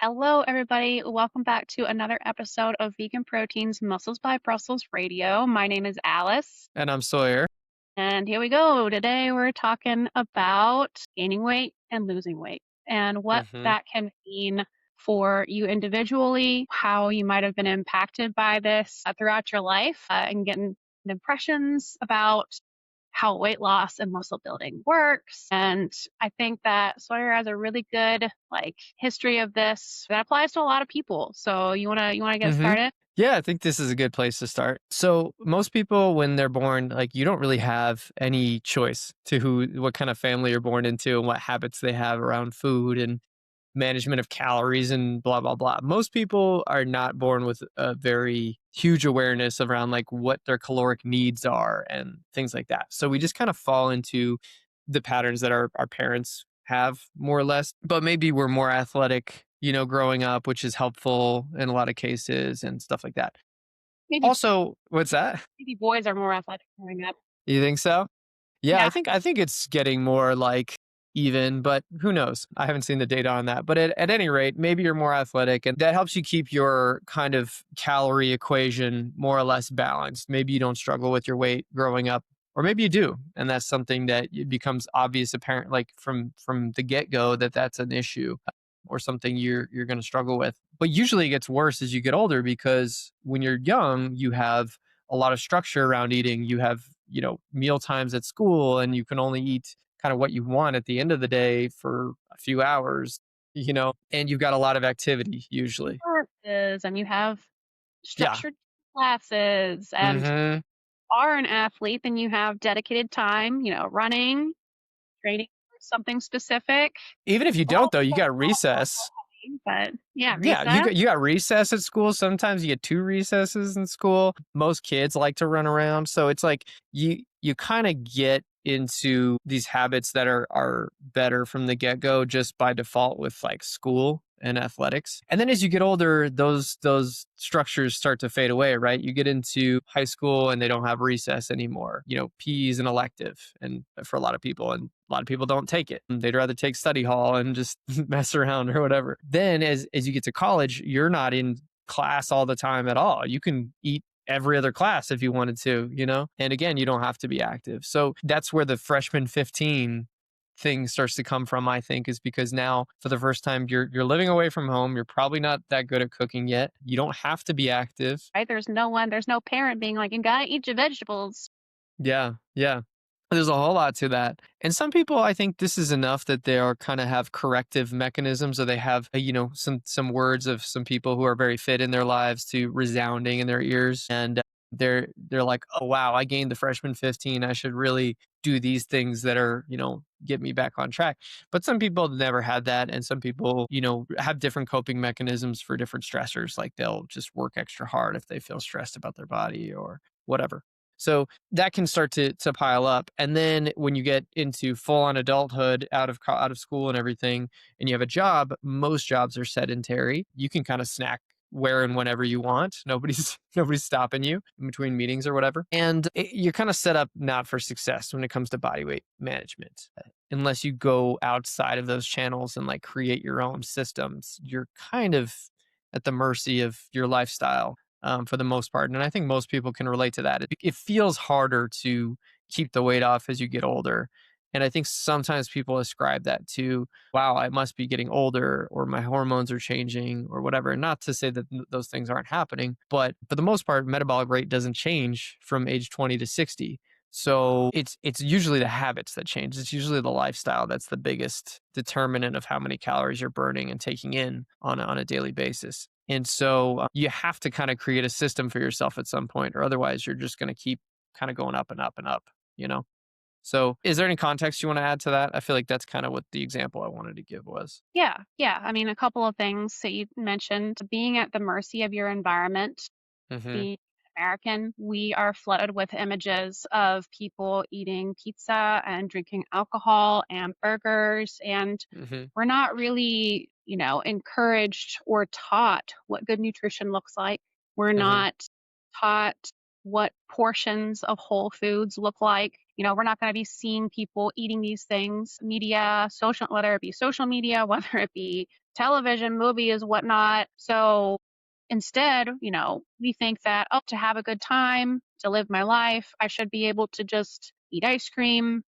Hello, everybody. Welcome back to another episode of Vegan Proteins Muscles by Brussels Radio. My name is Alice, And I'm Sawyer. and here we go. Today, we're talking about gaining weight and losing weight and what hmm that can mean for you individually, how you might have been impacted by this throughout your life, and getting impressions about how weight loss and muscle building works. And I think that Sawyer has a really good history of this that applies to a lot of people. So you wanna get hmm started? Yeah, I think this is a good place to start. So most people, when they're born, you don't really have any choice to what kind of family you're born into and what habits they have around food and management of calories and blah, blah, blah. Most people are not born with a very huge awareness around what their caloric needs are and things like that. So we just kind of fall into the patterns that our parents have more or less, but maybe we're more athletic, growing up, which is helpful in a lot of cases and stuff like that. Maybe Also, what's that? maybe boys are more athletic growing up. You think so? Yeah, I Yeah. think I think it's getting more even, but who knows? I haven't seen the data on that. But at any rate, maybe you're more athletic and that helps you keep your kind of calorie equation more or less balanced. Maybe you don't struggle with your weight growing up, or maybe you do, and that's something that it becomes obvious apparent from the get-go that that's an issue or something you're going to struggle with. But usually it gets worse as you get older because when you're young, you have a lot of structure around eating. You have, meal times at school and you can only eat kind of what you want at the end of the day for a few hours, and you've got a lot of activity usually. Classes, and you have Yeah. structured classes, and hmm are an athlete, then you have dedicated time, running, training for something specific. Even if you All don't though, you got recess. but yeah, Yeah, you recess. got you got recess at school. Sometimes you get two recesses in school. Most kids like to run around, so it's like you kind of get into these habits that are better from the get-go just by default with school and athletics. And then as you get older, those structures start to fade away, right? You get into high school and they don't have recess anymore. PE is an elective and for a lot of people, and a lot of people don't take it. They'd rather take study hall and just mess around or whatever. Then as you get to college, you're not in class all the time at all. You can eat every other class if you wanted to. And again, you don't have to be active. So that's where the freshman 15 thing starts to come from, I think, is because now for the first time you're living away from home. You're probably not that good at cooking yet. You don't have to be active. Right? There's no parent being like, you gotta eat your vegetables. Yeah, yeah. There's a whole lot to that. And some people, I think this is enough that they are kind of have corrective mechanisms, or they have, some words of some people who are very fit in their lives to resounding in their ears. And they're like, oh, wow, I gained the freshman 15. I should really do these things that are, get me back on track. But some people never had that. And some people, have different coping mechanisms for different stressors. Like they'll just work extra hard if they feel stressed about their body or whatever. So that can start to pile up. And then when you get into full on adulthood, out of school and everything, and you have a job, most jobs are sedentary. You can kind of snack where and whenever you want. Nobody's stopping you in between meetings or whatever. And you're kind of set up not for success when it comes to body weight management. Unless you go outside of those channels and create your own systems, you're kind of at the mercy of your lifestyle, for the most part. And I think most people can relate to that. It feels harder to keep the weight off as you get older. And I think sometimes people ascribe that to, wow, I must be getting older or my hormones are changing or whatever. And not to say that those things aren't happening, but for the most part, metabolic rate doesn't change from age 20 to 60. So it's usually the habits that change. It's usually the lifestyle that's the biggest determinant of how many calories you're burning and taking in on a daily basis. And so you have to kind of create a system for yourself at some point, or otherwise you're just going to keep kind of going up and up and up, you know? So is there any context you want to add to that? I feel like that's kind of what the example I wanted to give was. Yeah, yeah. I mean, a couple of things that you mentioned: being at the mercy of your environment. hmm Being American, we are flooded with images of people eating pizza and drinking alcohol and burgers, and hmm we're not really, encouraged or taught what good nutrition looks like. We're hmm not taught what portions of whole foods look like. We're not going to be seeing people eating these things, media, social, whether it be social media, whether it be television, movies, whatnot. So instead, we think that, oh, to have a good time, to live my life, I should be able to just eat ice cream,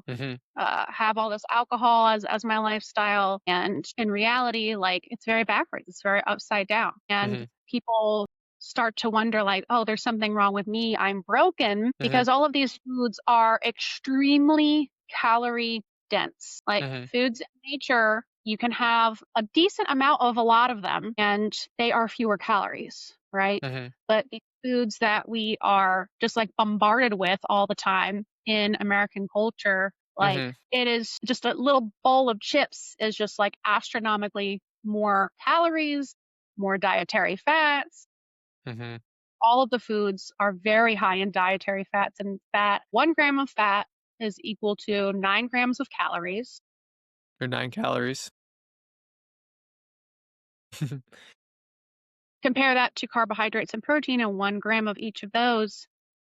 Hmm. have all this alcohol as my lifestyle. And in reality, like, it's very backwards. It's very upside down. And Hmm. people start to wonder, like, oh, there's something wrong with me. I'm broken, Hmm. because all of these foods are extremely calorie dense. Like, Hmm. foods in nature, you can have a decent amount of a lot of them and they are fewer calories, right? Hmm. But these foods that we are just like bombarded with all the time in American culture, like, Hmm. it is just a little bowl of chips is just like astronomically more calories, more dietary fats. Hmm. All of the foods are very high in dietary fats and fat. 1 gram of fat is equal to 9 grams of calories. Or 9 calories. Compare that to carbohydrates and protein, and 1 gram of each of those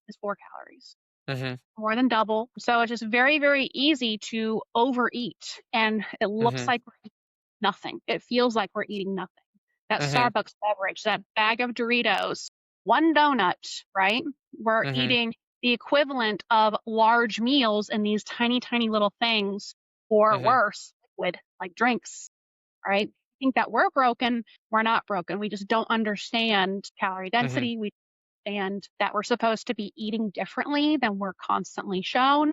is 4 calories, Hmm. more than double. So it's just very, very easy to overeat, and it looks Hmm. like we're eating nothing. It feels like we're eating nothing. That Hmm. Starbucks beverage, that bag of Doritos, one donut, right? We're Hmm. eating the equivalent of large meals in these tiny, tiny little things, or Hmm. worse, liquid, like drinks, right? Think that we're broken. We're not broken. We just don't understand calorie Hmm. density. We understand that we're supposed to be eating differently than we're constantly shown,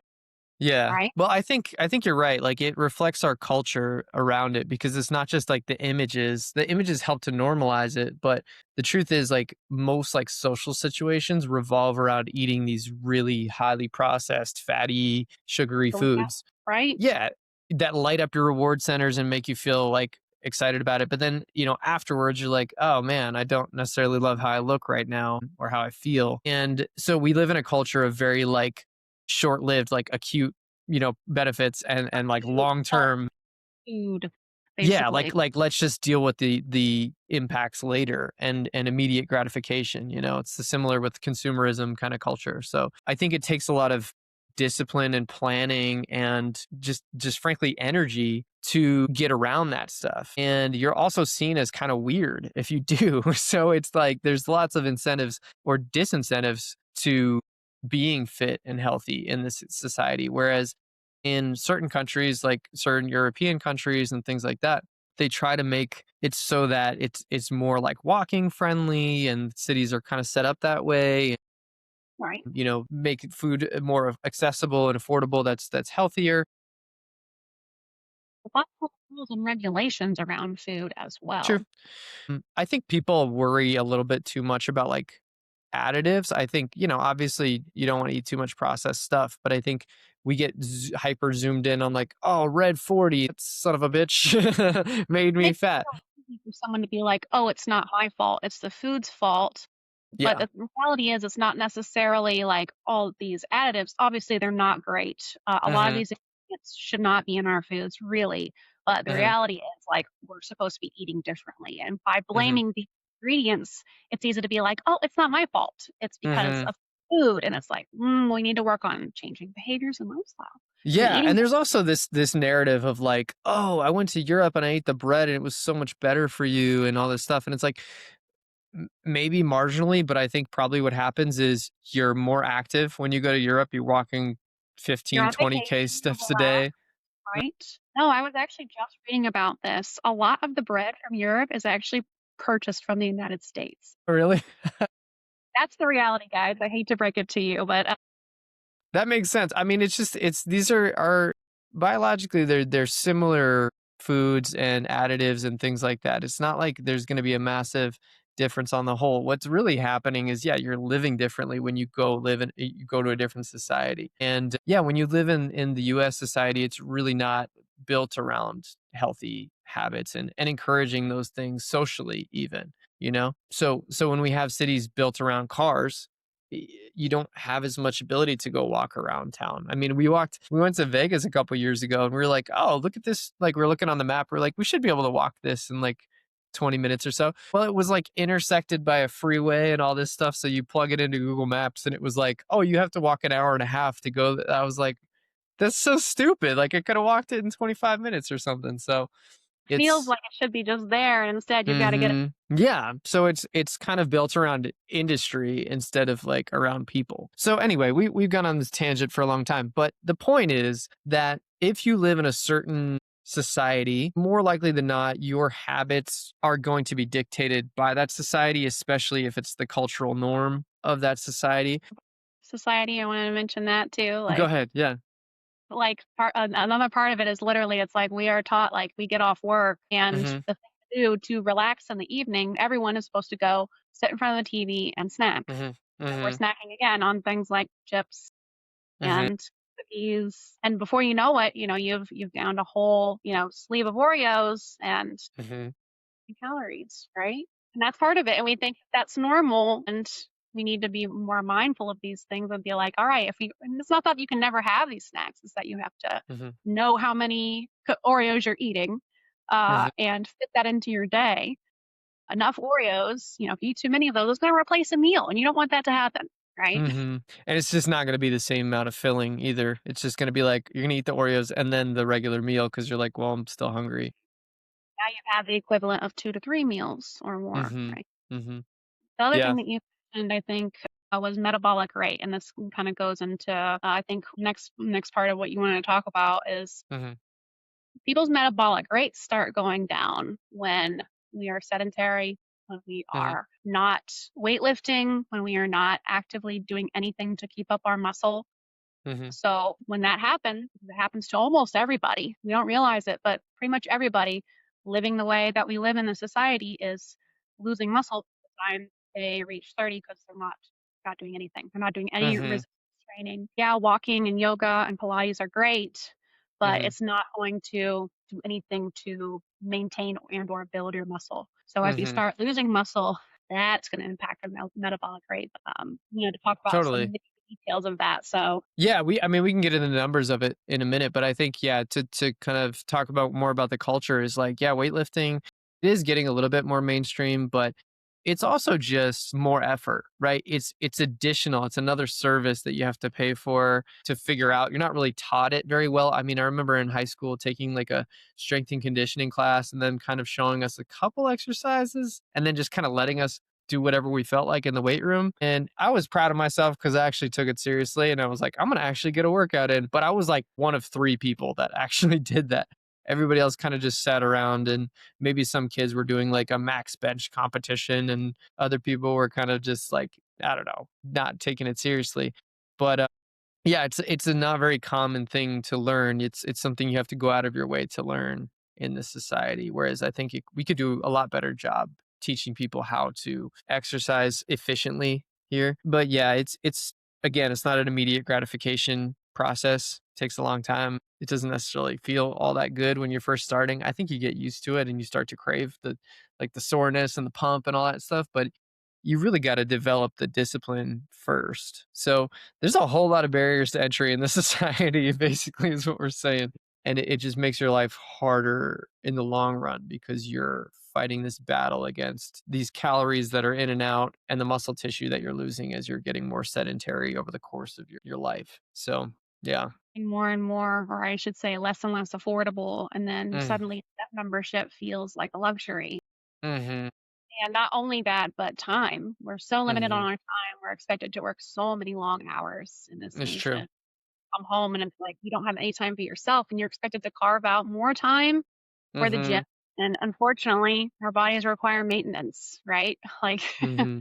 Yeah. right? Well, I think you're right. Like it reflects our culture around it because it's not just like the images. The images help to normalize it, but the truth is like most like social situations revolve around eating these really highly processed, fatty, sugary So yeah, foods. right? Yeah, that light up your reward centers and make you feel like excited about it. But then, afterwards you're like, oh man, I don't necessarily love how I look right now or how I feel. And so we live in a culture of very like short-lived, like acute, benefits and like Food, long-term. food, Yeah, basically. like let's just deal with the impacts later and immediate gratification. It's the similar with consumerism kind of culture. So I think it takes a lot of discipline and planning and just frankly energy to get around that stuff. And you're also seen as kind of weird if you do. So it's like there's lots of incentives or disincentives to being fit and healthy in this society. Whereas in certain countries, like certain European countries and things like that, they try to make it so that it's more like walking friendly and cities are kind of set up that way. Right. Make food more accessible and affordable that's healthier. Lots of rules and regulations around food as True. well. I think people worry a little bit too much about like additives. I think, obviously you don't want to eat too much processed stuff, but I think we get hyper zoomed in on like, oh, red 40, that son of a bitch made me Makes it fat. so easy for someone to be like, oh, it's not my fault. It's the food's fault. But Yeah. the reality is, it's not necessarily like all these additives. Obviously, they're not great. A lot of Hmm. these ingredients should not be in our foods, really. But the Hmm. reality is, like, we're supposed to be eating differently. And by Hmm. blaming the ingredients, it's easy to be like, oh, it's not my fault. It's because Hmm. of food. And it's like, we need to work on changing behaviors and lifestyle and Yeah, eating. and there's also this narrative of like, oh, I went to Europe and I ate the bread and it was so much better for you and all this stuff. And it's like maybe marginally, but I think probably what happens is you're more active when you go to Europe. You're walking You're 15, on 20K vacation, you're steps a relaxed, day. right? No, I was actually just reading about this. A lot of the bread from Europe is actually purchased from the United States. Really? That's the reality, guys. I hate to break it to you, but That makes sense. I mean, it's these are biologically they're similar foods and additives and things like that. It's not like there's going to be a massive difference on the whole. What's really happening is yeah, you're living differently when you go to a different society. And yeah, when you live in the US society, it's really not built around healthy habits and encouraging those things socially even. So when we have cities built around cars, you don't have as much ability to go walk around town. I mean, we went to Vegas a couple years ago and we were like, oh, look at this. Like, we're looking on the map. We're like, we should be able to walk this in like 20 minutes or so. Well, it was like intersected by a freeway and all this stuff. So you plug it into Google Maps and it was like, oh, you have to walk an hour and a half to go. I was like, that's so stupid. Like I could have walked it in 25 minutes or something. So Feels it's like it should be just there, and instead you've got to get it. mhm. Yeah. So it's kind of built around industry instead of like around people. So anyway, we've gone on this tangent for a long time, but the point is that if you live in a certain society, more likely than not, your habits are going to be dictated by that society, especially if it's the cultural norm of that society. Society, I wanted to mention that too. Go ahead. Yeah. Another part of it is literally, it's like we are taught, like, we get off work and Mm-hmm. the thing to do to relax in the evening, everyone is supposed to go sit in front of the TV and snack. Mm-hmm. And we're Mm-hmm. snacking again on things like chips Mm-hmm. and cookies. And before you know it, you've downed a whole, sleeve of Oreos and Mm-hmm. calories, right? And that's part of it. And we think that's normal. And we need to be more mindful of these things and be like, all right, and it's not that you can never have these snacks, it's that you have to Mm-hmm. know how many Oreos you're eating, Mm-hmm. and fit that into your day. Enough Oreos, if you eat too many of those, it's going to replace a meal. And you don't want that to happen, right? Mhm, and it's just not gonna be the same amount of filling either. It's just gonna be like, you're gonna eat the Oreos and then the regular meal because 'cause you're like, "Well, I'm still hungry." Now you've had the equivalent of 2 to 3 meals or more, Mhm, right? mhm. The other Yeah, thing that you mentioned, I think, was metabolic rate, and this kind of goes into, I think, next part of what you want to talk about is mhm, people's metabolic rates start going down when we are sedentary, when we mhm, are not weightlifting, when we are not actively doing anything to keep up our muscle. mhm, So when that happens, it happens to almost everybody. We don't realize it, but pretty much everybody living the way that we live in the society is losing muscle by the time they reach 30 because they're not doing anything. They're not doing any mhm, resistance training. Yeah, walking and yoga and Pilates are great, but mhm, it's not going to do anything to maintain and or build your muscle. So as you mhm. start losing muscle, that's going to impact your metabolic rate. To talk about some Totally. details of that. So Yeah, I mean, we can get into the numbers of it in a minute, but I think, yeah, to kind of talk about more about the culture is like, yeah, weightlifting is getting a little bit more mainstream, but it's also just more effort, right? It's additional. It's another service that you have to pay for to figure out. You're not really taught it very well. I mean, I remember in high school taking like a strength and conditioning class and then kind of showing us a couple exercises and then just kind of letting us do whatever we felt like in the weight room. And I was proud of myself because I actually took it seriously. And I was like, I'm going to actually get a workout in. But I was like one of three people that actually did that. Everybody else kind of just sat around, and maybe some kids were doing like a max bench competition, and other people were kind of just like, I don't know, not taking it seriously. But yeah, it's a not very common thing to learn. It's something you have to go out of your way to learn in this society. Whereas I think we could do a lot better job teaching people how to exercise efficiently here. But yeah, it's again, it's not an immediate gratification process. It takes a long time. It doesn't necessarily feel all that good when you're first starting. I think you get used to it and you start to crave the soreness and the pump and all that stuff. But you really got to develop the discipline first. So there's a whole lot of barriers to entry in the society, basically, is what we're saying. And it just makes your life harder in the long run because you're fighting this battle against these calories that are in and out and the muscle tissue that you're losing as you're getting more sedentary over the course of your life. So, yeah. more and more, or I should say less and less affordable, and then Mm, suddenly that membership feels like a luxury. mm-hmm, And not only that, but time. We're so limited on mm-hmm. our time. We're expected to work so many long hours in this It's true. nation. Come home and it's like you don't have any time for yourself, and you're expected to carve out more time for the Mm-hmm, gym. And unfortunately, our bodies require maintenance, right? Like, mm-hmm.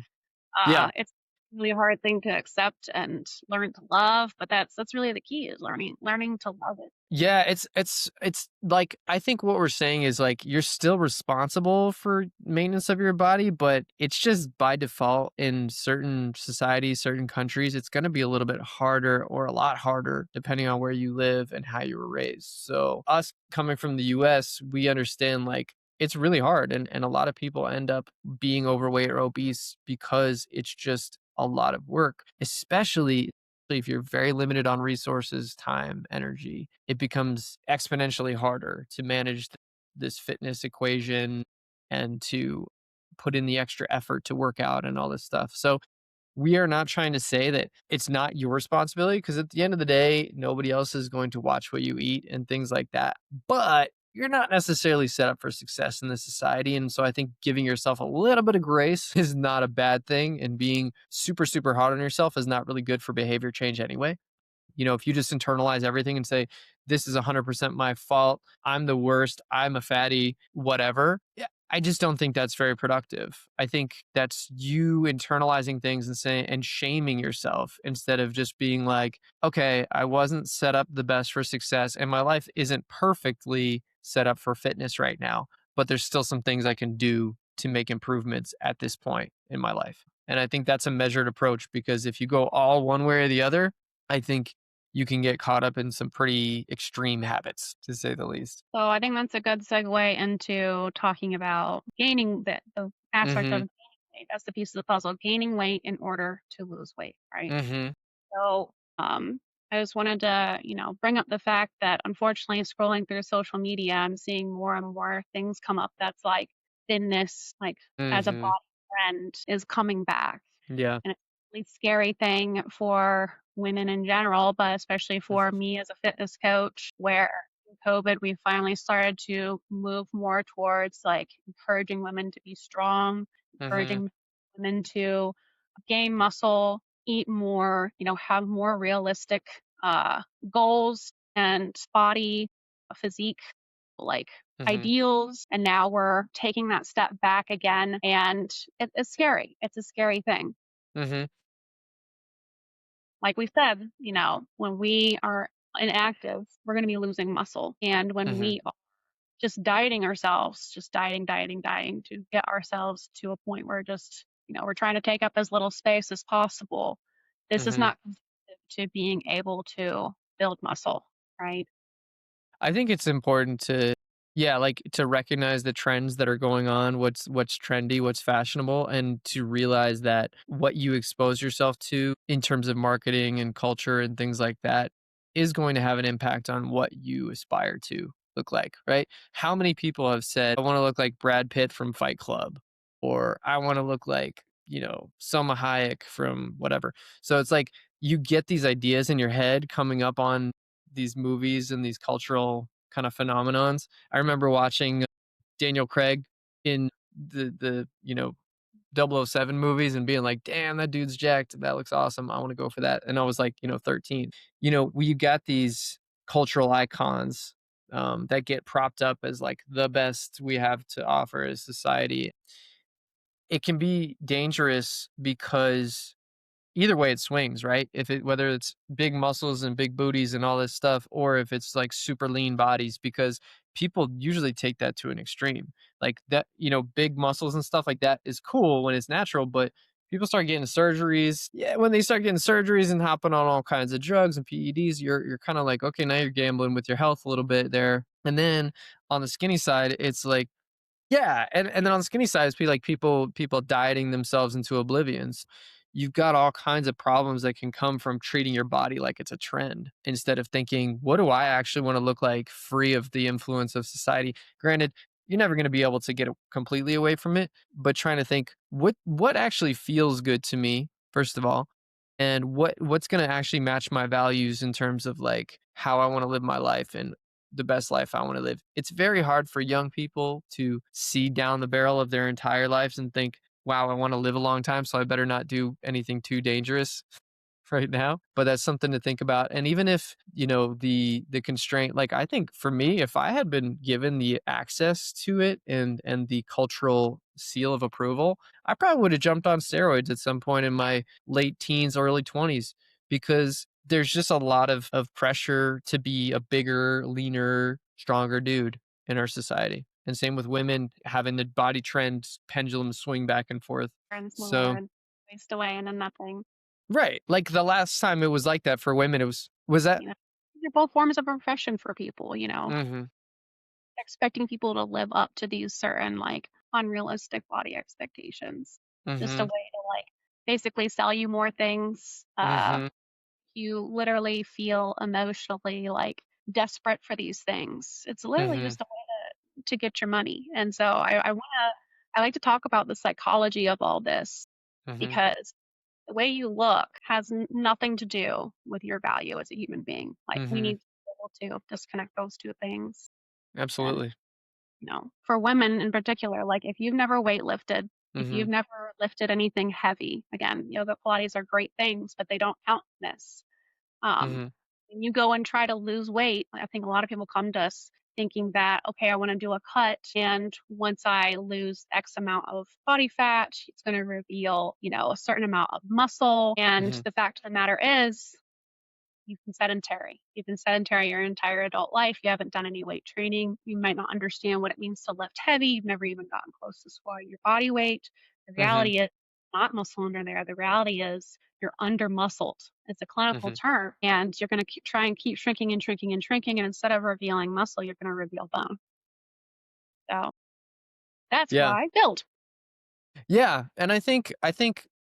Yeah. it's really a hard thing to accept and learn to love, but that's really the key, is learning to love it. Yeah, it's like I think what we're saying is like you're still responsible for maintenance of your body, but it's just by default in certain societies, certain countries, it's going to be a little bit harder or a lot harder depending on where you live and how you were raised. So us coming from the US, we understand like it's really hard and a lot of people end up being overweight or obese because it's just a lot of work, especially if you're very limited on resources, time, energy, it becomes exponentially harder to manage this fitness equation and to put in the extra effort to work out and all this stuff. So we are not trying to say that it's not your responsibility, because at the end of the day, nobody else is going to watch what you eat and things like that. But you're not necessarily set up for success in this society. And so I think giving yourself a little bit of grace is not a bad thing. And being super, super hard on yourself is not really good for behavior change anyway. If you just internalize everything and say, this is 100% my fault, I'm the worst, I'm a fatty, whatever. Yeah, I just don't think that's very productive. I think that's you internalizing things and saying and shaming yourself instead of just being like, okay, I wasn't set up the best for success and my life isn't perfectly set up for fitness right now, but there's still some things I can do to make improvements at this point in my life. And I think that's a measured approach, because if you go all one way or the other, I think you can get caught up in some pretty extreme habits, to say the least. So I think that's a good segue into talking about gaining the aspect of Mhm. gaining weight. That's the piece of the puzzle, gaining weight in order to lose weight, right? Mhm. So I just wanted to, bring up the fact that unfortunately scrolling through social media, I'm seeing more and more things come up that's like thinness, like as a Mhm. body trend is coming back. Yeah. And it's a really scary thing for women in general, but especially for me as a fitness coach, where in COVID, we finally started to move more towards like encouraging women to be strong, Mhm. encouraging women to gain muscle, eat more, have more realistic goals and body physique like Mhm. ideals. And now we're taking that step back again. And it's scary. It's a scary thing. Mhm. Like we said, when we are inactive, we're going to be losing muscle. And when Mhm. we are just dieting ourselves, just dieting to get ourselves to a point where just, we're trying to take up as little space as possible. This is Mhm. not conducive to being able to build muscle, right? I think it's important to, yeah, like to recognize the trends that are going on, what's trendy, what's fashionable, and to realize that what you expose yourself to in terms of marketing and culture and things like that is going to have an impact on what you aspire to look like, right? How many people have said, I want to look like Brad Pitt from Fight Club, or I want to look like, Selma Hayek from whatever. So it's like you get these ideas in your head coming up on these movies and these cultural kind of phenomenons. I remember watching Daniel Craig in the 007 movies and being like, "Damn, that dude's jacked. That looks awesome. I want to go for that." And I was like, 13. We got these cultural icons that get propped up as like the best we have to offer as society. It can be dangerous because either way it swings, right? Whether it's big muscles and big booties and all this stuff, or if it's like super lean bodies, because people usually take that to an extreme. Like that, big muscles and stuff like that is cool when it's natural, but people start getting surgeries. Yeah, when they start getting surgeries and hopping on all kinds of drugs and PEDs, you're kind of like, okay, now you're gambling with your health a little bit there. And then on the skinny side, it's like, yeah, and then on the skinny side, it's people dieting themselves into oblivions. You've got all kinds of problems that can come from treating your body like it's a trend instead of thinking, what do I actually want to look like free of the influence of society? Granted, you're never going to be able to get completely away from it, but trying to think what actually feels good to me, first of all, and what's going to actually match my values in terms of like how I want to live my life and the best life I want to live. It's very hard for young people to see down the barrel of their entire lives and think, wow, I want to live a long time, so I better not do anything too dangerous right now. But that's something to think about. And even if, the constraint, like I think for me, if I had been given the access to it and the cultural seal of approval, I probably would have jumped on steroids at some point in my late teens, early 20s, because there's just a lot of pressure to be a bigger, leaner, stronger dude in our society. And same with women having the body trend pendulum swing back and forth. And smaller So and waste away and then nothing. right. Like the last time it was like that for women, it was that. You know, they're both forms of oppression for people, Mhm. expecting people to live up to these certain like unrealistic body expectations. Just a way Mhm. to like basically sell you more things. Mhm. You literally feel emotionally like desperate for these things. It's literally Mhm. just a way to get your money. And so I want to I like to talk about the psychology of all this Mhm. because the way you look has nothing to do with your value as a human being. Like, we Mhm. need to be able to disconnect those two things. And, Absolutely. for women in particular, like, if you've never weightlifted, if you've Mhm. never lifted anything heavy, again, the Pilates are great things, but they don't count in this. Um, Mhm. when you go and try to lose weight, I think a lot of people come to us thinking that, okay, I want to do a cut. And once I lose X amount of body fat, it's going to reveal, a certain amount of muscle. And Mhm. the fact of the matter is, you've been sedentary. You've been sedentary your entire adult life. You haven't done any weight training. You might not understand what it means to lift heavy. You've never even gotten close to squatting your body weight. The Mhm. reality is not muscle under there. The reality is you're under muscled. It's a clinical Mhm. term. And you're going to try and keep shrinking and shrinking and shrinking. And instead of revealing muscle, you're going to reveal bone. So that's Yeah. why build. Yeah, and I think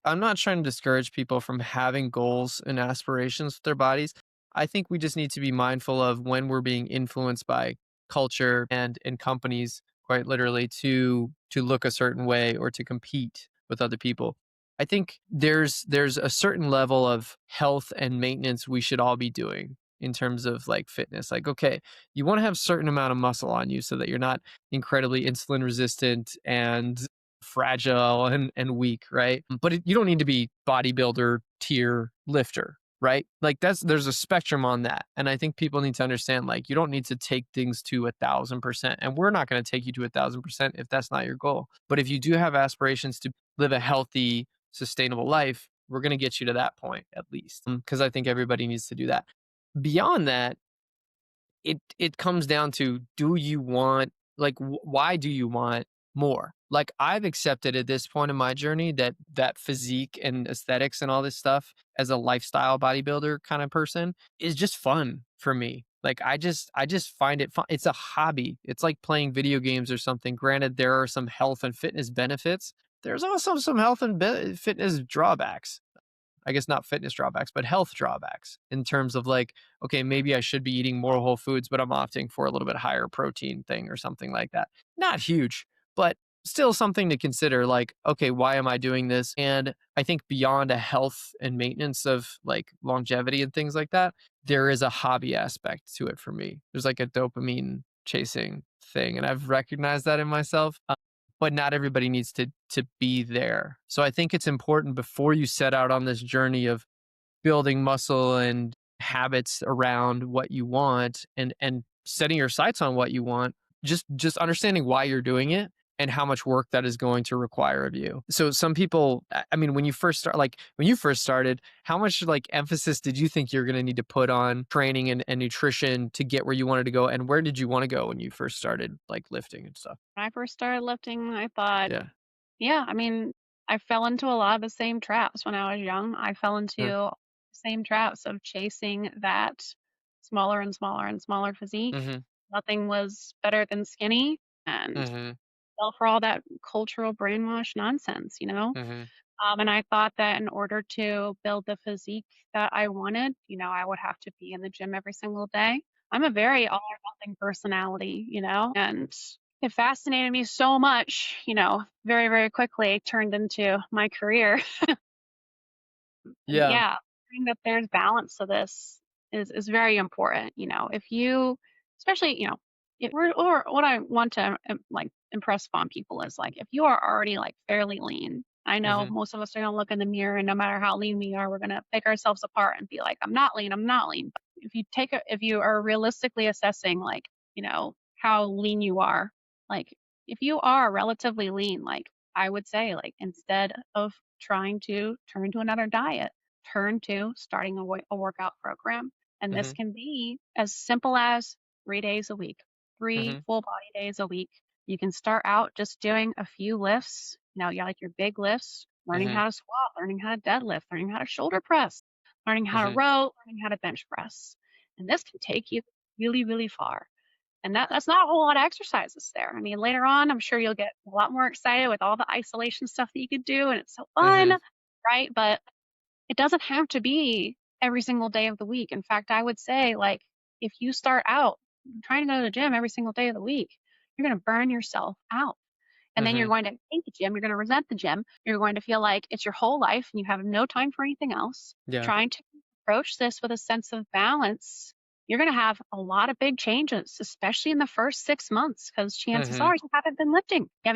I'm not trying to discourage people from having goals and aspirations with their bodies. I think we just need to be mindful of when we're being influenced by culture and companies, quite literally, to look a certain way or to compete with other people. I think there's a certain level of health and maintenance we should all be doing in terms of like fitness. Like, okay, you want to have certain amount of muscle on you so that you're not incredibly insulin resistant and fragile and weak, right? But you don't need to be bodybuilder tier lifter, right? Like there's a spectrum on that, and I think people need to understand like you don't need to take things to 1,000%, and we're not going to take you to 1,000% if that's not your goal. But if you do have aspirations to live a healthy, sustainable life, we're going to get you to that point at least, because I think everybody needs to do that. Beyond that, it comes down to do you want like why do you want more? Like I've accepted at this point in my journey that physique and aesthetics and all this stuff as a lifestyle bodybuilder kind of person is just fun for me. Like I just find it fun. It's a hobby. It's like playing video games or something. Granted, there are some health and fitness benefits. There's also some health and fitness drawbacks. I guess not fitness drawbacks, but health drawbacks in terms of like, okay, maybe I should be eating more whole foods, but I'm opting for a little bit higher protein thing or something like that. Not huge, but still something to consider. Like, okay, why am I doing this? And I think beyond a health and maintenance of like longevity and things like that, there is a hobby aspect to it for me. There's like a dopamine chasing thing. And I've recognized that in myself, but not everybody needs to be there. So I think it's important before you set out on this journey of building muscle and habits around what you want and setting your sights on what you want, just understanding why you're doing it and how much work that is going to require of you. So some people, I mean, when you first start, like when you first started, how much like emphasis did you think you're going to need to put on training and nutrition to get where you wanted to go? And where did you want to go when you first started like lifting and stuff? When I first started lifting, I thought, Yeah. yeah, I mean, I fell into a lot of the same traps when I was young. I fell into Yeah. the same traps of chasing that smaller and smaller and smaller physique. Mhm. Nothing was better than skinny, and Mhm. fell for all that cultural brainwash nonsense. Mhm. And I thought that in order to build the physique that I wanted, I would have to be in the gym every single day. I'm a very all or nothing personality, and it fascinated me so much, very, very quickly it turned into my career. And Yeah. yeah, I think that there's balance to this is very important. If you, especially, or what I want to like impress upon people is like if you are already like fairly lean. I know Mhm. most of us are gonna look in the mirror, and no matter how lean we are, we're gonna pick ourselves apart and be like, "I'm not lean. I'm not lean." But if you are realistically assessing like how lean you are, like if you are relatively lean, like I would say, like instead of trying to turn to another diet, turn to starting a workout program. And this Mhm. can be as simple as 3 days a week, three Mhm. full body days a week. You can start out just doing a few lifts. You like your big lifts, learning Mhm. how to squat, learning how to deadlift, learning how to shoulder press, learning how to Mhm. row, learning how to bench press. And this can take you really, really far. And that's not a whole lot of exercises there. I mean, later on, I'm sure you'll get a lot more excited with all the isolation stuff that you could do, and it's so fun, Mhm. right? But it doesn't have to be every single day of the week. In fact, I would say, like, if you start out trying to go to the gym every single day of the week, you're going to burn yourself out. And then you're Mhm. going to hate the gym. You're going to resent the gym. You're going to feel like it's your whole life and you have no time for anything else. Yeah. Trying to approach this with a sense of balance, you're going to have a lot of big changes, especially in the first 6 months, because chances Mhm. are you haven't been lifting. Yeah.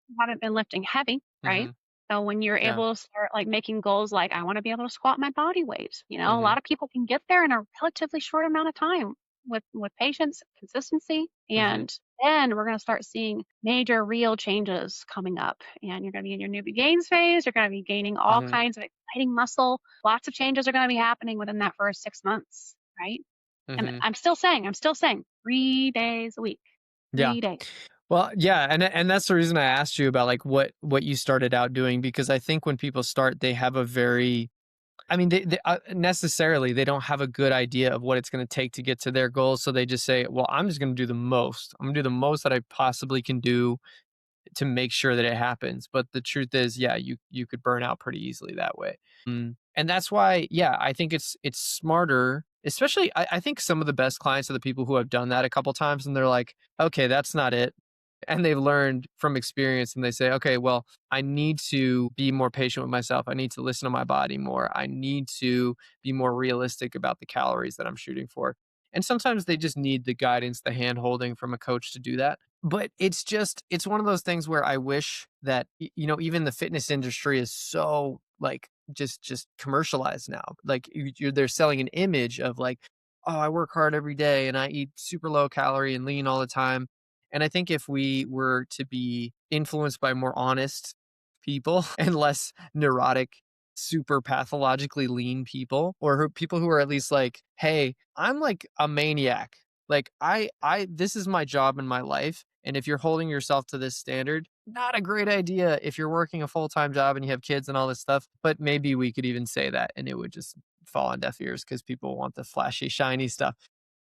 You haven't been lifting heavy, right? Mhm. So when you're Yeah. able to start like making goals like I want to be able to squat my body weight, a Mhm. lot of people can get there in a relatively short amount of time with patience, consistency, Mhm. and then we're going to start seeing major real changes coming up. And you're going to be in your newbie gains phase. You're going to be gaining all Mhm. kinds of exciting muscle. Lots of changes are going to be happening within that first 6 months, right? And Mhm. I'm still saying 3 days a week, Yeah. 3 days. Well, yeah, and that's the reason I asked you about like what you started out doing, because I think when people start, they have a very, I mean, they necessarily they don't have a good idea of what it's going to take to get to their goals, so they just say, "Well, I'm just going to do the most. I'm going to do the most that I possibly can do to make sure that it happens." But the truth is, yeah, you could burn out pretty easily that way. And that's why, yeah, I think it's smarter. Especially, I think some of the best clients are the people who have done that a couple times, and they're like, okay, that's not it. And they've learned from experience, and they say, okay, well, I need to be more patient with myself. I need to listen to my body more. I need to be more realistic about the calories that I'm shooting for. And sometimes they just need the guidance, the hand holding from a coach to do that. But it's one of those things where I wish that, even the fitness industry is so like just commercialized now. Like they're selling an image of like, oh, I work hard every day and I eat super low calorie and lean all the time. And I think if we were to be influenced by more honest people and less neurotic, super pathologically lean people, or people who are at least like, hey, I'm like a maniac. Like this is my job in my life. And if you're holding yourself to this standard, not a great idea if you're working a full-time job and you have kids and all this stuff. But maybe we could even say that and it would just fall on deaf ears because people want the flashy, shiny stuff.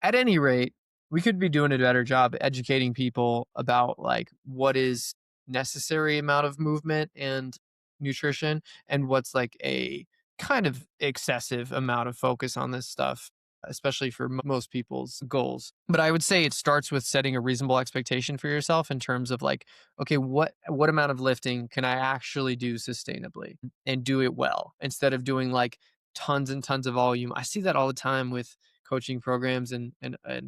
At any rate, we could be doing a better job educating people about like what is necessary amount of movement and nutrition and what's like a kind of excessive amount of focus on this stuff, especially for most people's goals. But I would say it starts with setting a reasonable expectation for yourself in terms of like, okay, what amount of lifting can I actually do sustainably and do it well instead of doing like tons and tons of volume. I see that all the time with coaching programs and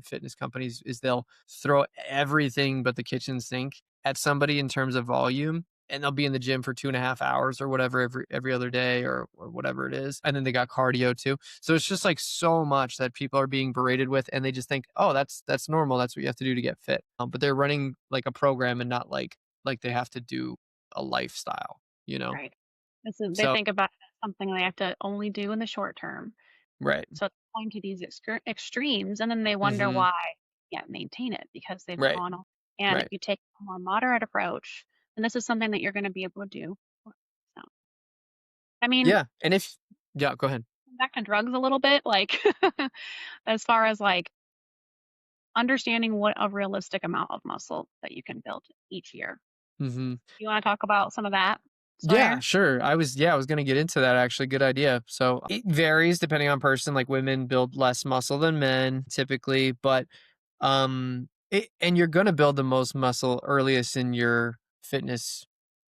fitness companies is they'll throw everything but the kitchen sink at somebody in terms of volume, and they'll be in the gym for 2.5 hours or whatever every other day or whatever it is. And then they got cardio too. So it's just like so much that people are being berated with, and they just think, oh, that's normal. That's what you have to do to get fit. But they're running like a program and not like they have to do a lifestyle, you know? Right. They So think about it as something they have to only do in the short term. right. So it's going to these extremes, and then they wonder Hmm. why they can't maintain it because they've Right. gone all. And if Right. you take a more moderate approach, then this is something that you're going to be able to do. So, I mean, Yeah. And if yeah, go ahead. back to drugs a little bit, like as far as like understanding what a realistic amount of muscle that you can build each year. Hmm. You want to talk about some of that, Yeah, Sawyer? sure. I was gonna get into that actually. Good idea. So it varies depending on person. Like women build less muscle than men typically, but and you're gonna build the most muscle earliest in your fitness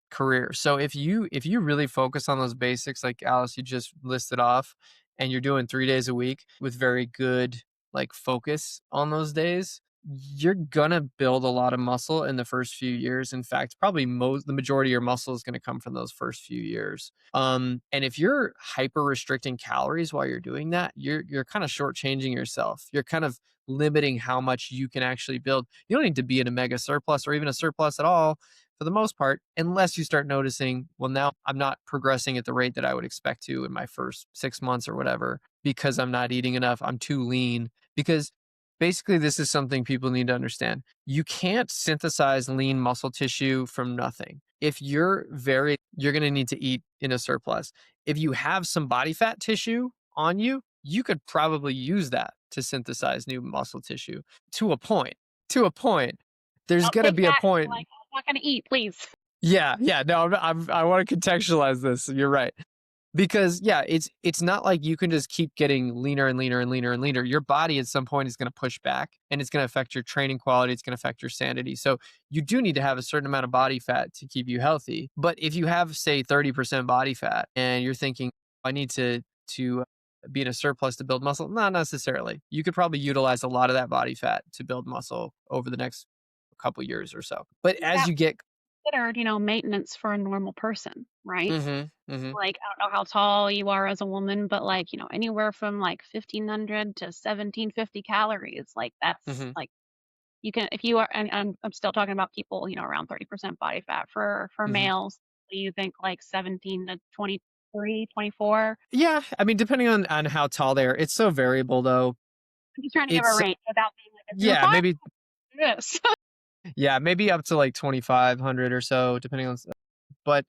career. So if you really focus on those basics like Alice you just listed off, and you're doing 3 days a week with very good like focus on those days, you're gonna build a lot of muscle in the first few years. In fact, probably the majority of your muscle is gonna come from those first few years. And if you're hyper restricting calories while you're doing that, you're kind of shortchanging yourself. You're kind of limiting how much you can actually build. You don't need to be in a mega surplus or even a surplus at all for the most part, unless you start noticing, well, now I'm not progressing at the rate that I would expect to in my first 6 months or whatever, because I'm not eating enough. I'm too lean. Because basically, this is something people need to understand. You can't synthesize lean muscle tissue from nothing. If you're going to need to eat in a surplus. If you have some body fat tissue on you, you could probably use that to synthesize new muscle tissue to a point. To a point. There's Don't going to take be a that. point. Like, I'm not going to eat, please. Yeah, yeah. No, I want to contextualize this. You're right. Because yeah, it's not like you can just keep getting leaner and leaner and leaner and leaner. Your body at some point is going to push back and it's going to affect your training quality, it's going to affect your sanity. So you do need to have a certain amount of body fat to keep you healthy. But if you have say 30% body fat and you're thinking I need to be in a surplus to build muscle, not necessarily. You could probably utilize a lot of that body fat to build muscle over the next couple years or so. But as That you get considered, maintenance for a normal person, right? mhm mhm Like, I don't know how tall you are as a woman, but like, anywhere from like 1,500 to 1,750 calories. Like that's mhm like you can if you are, and I'm still talking about people, around 30% body fat for mhm males. Do you think like 17 to 23, 24? yeah, I mean, depending on how tall they are, it's so variable though. I'm just trying to give a It's range without being like, if you're yeah, five, maybe this. yeah, maybe up to like 2,500 or so, depending on. But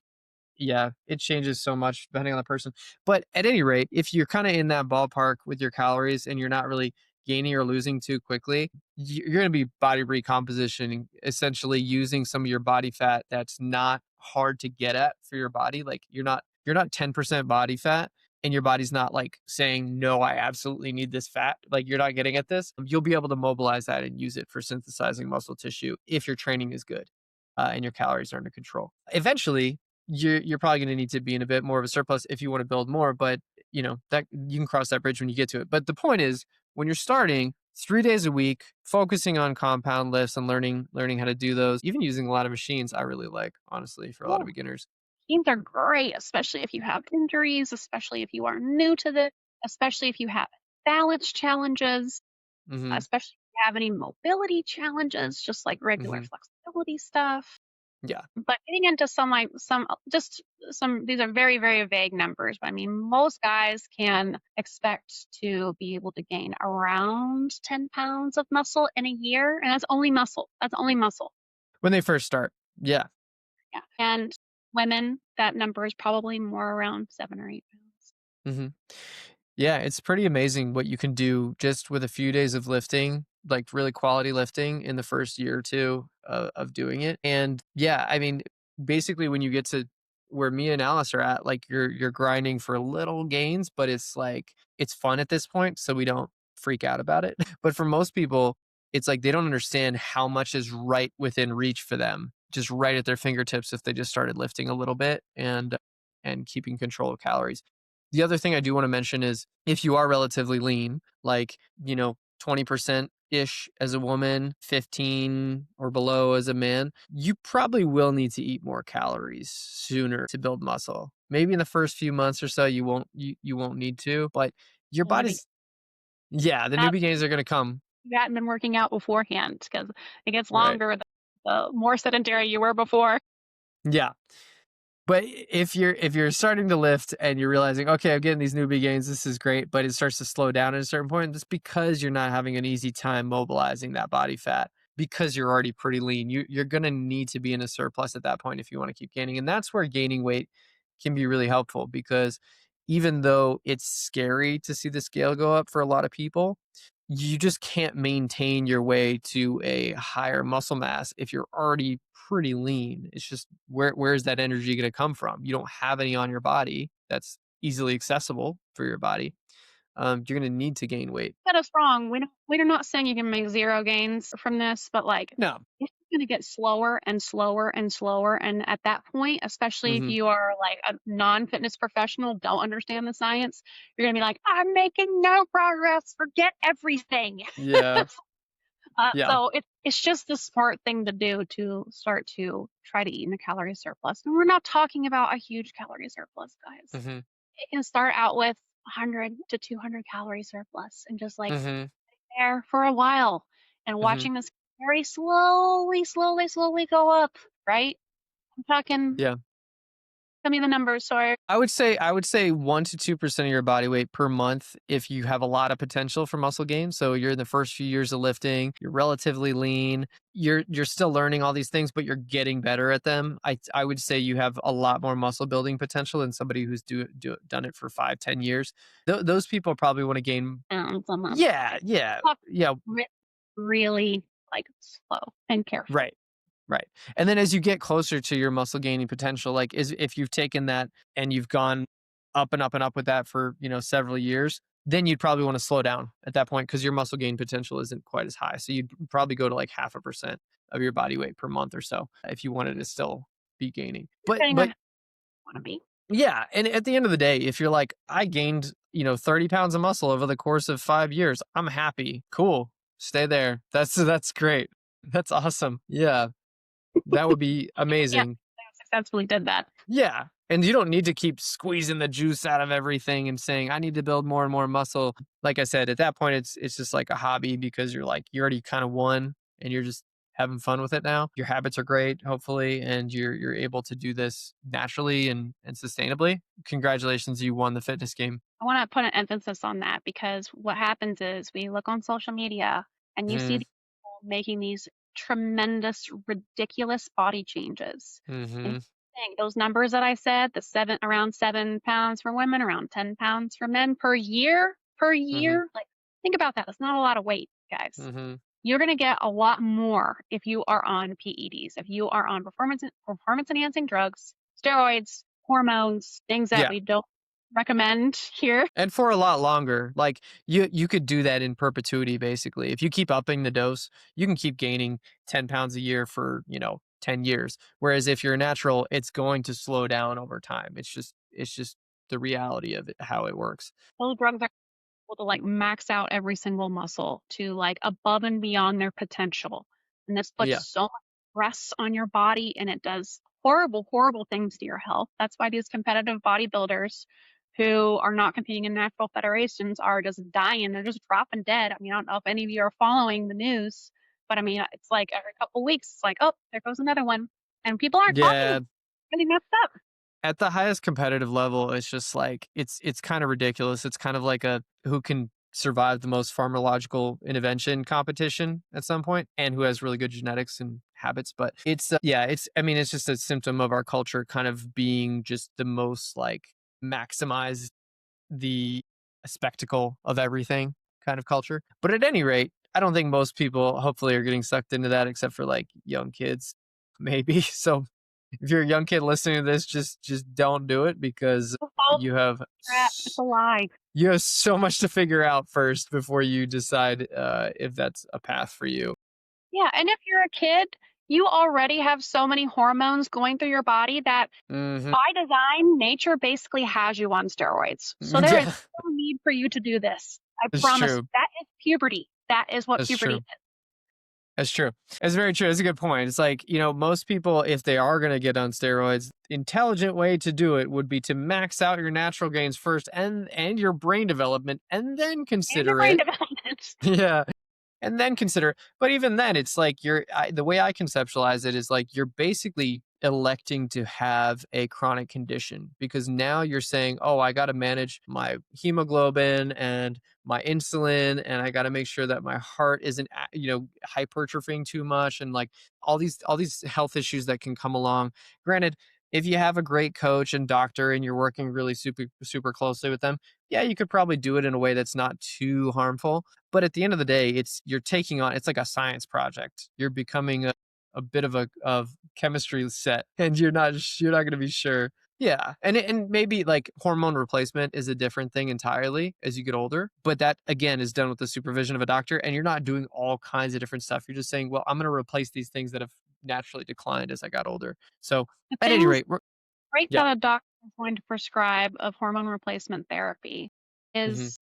yeah, it changes so much depending on the person. But at any rate, if you're kind of in that ballpark with your calories and you're not really gaining or losing too quickly, you're going to be body recompositioning, essentially using some of your body fat that's not hard to get at for your body. Like you're not 10% body fat and your body's not like saying, no, I absolutely need this fat. Like you're not getting at this. You'll be able to mobilize that and use it for synthesizing muscle tissue if your training is good and your calories are under control. Eventually, you're probably going to need to be in a bit more of a surplus if you want to build more, but that you can cross that bridge when you get to it. But the point is, when you're starting 3 days a week, focusing on compound lifts and learning how to do those, even using a lot of machines, I really like honestly for a lot of Oh, beginners. teams are great, especially if you have injuries, especially if you are new to this, especially if you have balance challenges, Hmm especially if you have any mobility challenges, just like regular hmm flexibility stuff. Yeah. But getting into some like some just some these are very, very vague numbers, but I mean most guys can expect to be able to gain around 10 pounds of muscle in a year. And that's only muscle. That's only muscle. When they first start. Yeah. Yeah. And women, that number is probably more around 7 or 8 pounds. hmm Yeah, it's pretty amazing what you can do just with a few days of lifting, like really quality lifting in the first year or two of doing it. And yeah, I mean, basically when you get to where me and Alice are at, like you're grinding for little gains, but it's like it's fun at this point, so we don't freak out about it. But for most people, it's like they don't understand how much is right within reach for them, just right at their fingertips if they just started lifting a little bit and keeping control of calories. The other thing I do want to mention is if you are relatively lean, like, 20% ish as a woman, 15 or below as a man, you probably will need to eat more calories sooner to build muscle. Maybe in the first few months or so you won't need to, but your In the beginning. body's yeah, the new beginnings are going to come. You hadn't been working out beforehand because it gets Right. longer the more sedentary you were before. Yeah. But if you're starting to lift and you're realizing, okay, I'm getting these newbie gains, this is great, but it starts to slow down at a certain point, that's because you're not having an easy time mobilizing that body fat because you're already pretty lean. You're gonna need to be in a surplus at that point if you want to keep gaining. And that's where gaining weight can be really helpful because even though it's scary to see the scale go up for a lot of people, you just can't maintain your way to a higher muscle mass if you're already pretty lean. It's just where's that energy going to come from? You don't have any on your body that's easily accessible for your body. You're going to need to gain weight. Get us wrong. We're not saying you can make zero gains from this, but like No. it's going to get slower and slower and slower. And at that point, especially if hmm you are like a non-fitness professional, don't understand the science, you're going to be like, I'm making no progress. Forget everything. Yeah. Yeah. So it's just the smart thing to do to start to try to eat in a calorie surplus. And we're not talking about a huge calorie surplus, guys. hmm It can start out with 100 to 200 calorie surplus and just like hmm there for a while and hmm watching this very slowly, slowly, slowly go up, right? I'm talking, Yeah. tell me the numbers, sorry. I would say 1 to 2% of your body weight per month if you have a lot of potential for muscle gain. So you're in the first few years of lifting, you're relatively lean, you're still learning all these things, but you're getting better at them. I would say you have a lot more muscle building potential than somebody who's done it for 5, 10 years. Those people probably want to gain. Pounds a month. Yeah, yeah, Talk yeah. really like slow and careful. Right. Right. And then as you get closer to your muscle gaining potential, like is if you've taken that and you've gone up and up and up with that for, several years, then you'd probably want to slow down at that point because your muscle gain potential isn't quite as high. So you'd probably go to like 0.5% of your body weight per month or so if you wanted to still be gaining. But depending on but how you want to be. yeah, and at the end of the day, if you're like, I gained, 30 pounds of muscle over the course of 5 years, I'm happy. Cool. Stay there. That's great. That's awesome. Yeah. That would be Yeah, amazing. I successfully did that. Yeah. And you don't need to keep squeezing the juice out of everything and saying, I need to build more and more muscle. Like I said, at that point it's just like a hobby because you're like, you already kind of won and you're just having fun with it now. Your habits are great, hopefully, and you're able to do this naturally and sustainably. Congratulations, you won the fitness game. I want to put an emphasis on that because what happens is we look on social media and you see Mm, these people making these tremendous, ridiculous body changes. And mm-hmm. think those numbers that I said, around 7 pounds for women, around 10 pounds for men per Mm-hmm. year. Like, think about that. That's not a lot of weight, guys. Mm-hmm. You're going to get a lot more if you are on PEDs, if you are on performance enhancing drugs, steroids, hormones, things that Yeah. we don't recommend here. And for a lot longer. Like you could do that in perpetuity basically. If you keep upping the dose, you can keep gaining 10 pounds a year for, 10 years. Whereas if you're natural, it's going to slow down over time. It's just the reality of it, how it works. Those drugs are able to like max out every single muscle to like above and beyond their potential. And this puts Yeah. so much stress on your body and it does horrible, horrible things to your health. That's why these competitive bodybuilders who are not competing in natural federations are just dying. They're just dropping dead. I mean, I don't know if any of you are following the news, but I mean, it's like every couple of weeks, it's like, oh, there goes another one. And people aren't talking about Yeah. it. It's really messed up. At the highest competitive level, it's just like it's kind of ridiculous. It's kind of like a who can survive the most pharmacological intervention competition at some point and who has really good genetics and habits. But it's yeah, it's I mean, it's just a symptom of our culture kind of being just the most like maximize the spectacle of everything kind of culture. But at any rate, I don't think most people hopefully are getting sucked into that except for like young kids maybe. So if you're a young kid listening to this, just don't do it because It's a false you have crap. It's a lie. you have so much to figure out first before you decide if that's a path for you. Yeah, and if you're a kid, you already have so many hormones going through your body that Hmm. by design, nature basically has you on steroids. So there is Yeah, no need for you to do this. I that's promise. true. That is puberty. That is what That's puberty true. is. That's true. It's very true. It's a good point. It's like, most people, if they are going to get on steroids, intelligent way to do it would be to max out your natural gains first and your brain development and then And your consider brain it. development. Yeah. And then consider but even then it's like the way I conceptualize it is like you're basically electing to have a chronic condition because now you're saying, oh, I got to manage my hemoglobin and my insulin and I got to make sure that my heart isn't hypertrophying too much and like all these health issues that can come along. Granted, if you have a great coach and doctor and you're working really super super closely with them, yeah, you could probably do it in a way that's not too harmful, but at the end of the day, you're taking on it's like a science project. You're becoming a bit of a of chemistry set, and you're not going to be sure. Yeah, and maybe like hormone replacement is a different thing entirely as you get older, but that again is done with the supervision of a doctor, and you're not doing all kinds of different stuff. You're just saying, well, I'm going to replace these things that have naturally declined as I got older. So The at any things rate, we're right yeah, that a doctor is going to prescribe of hormone replacement therapy hmm is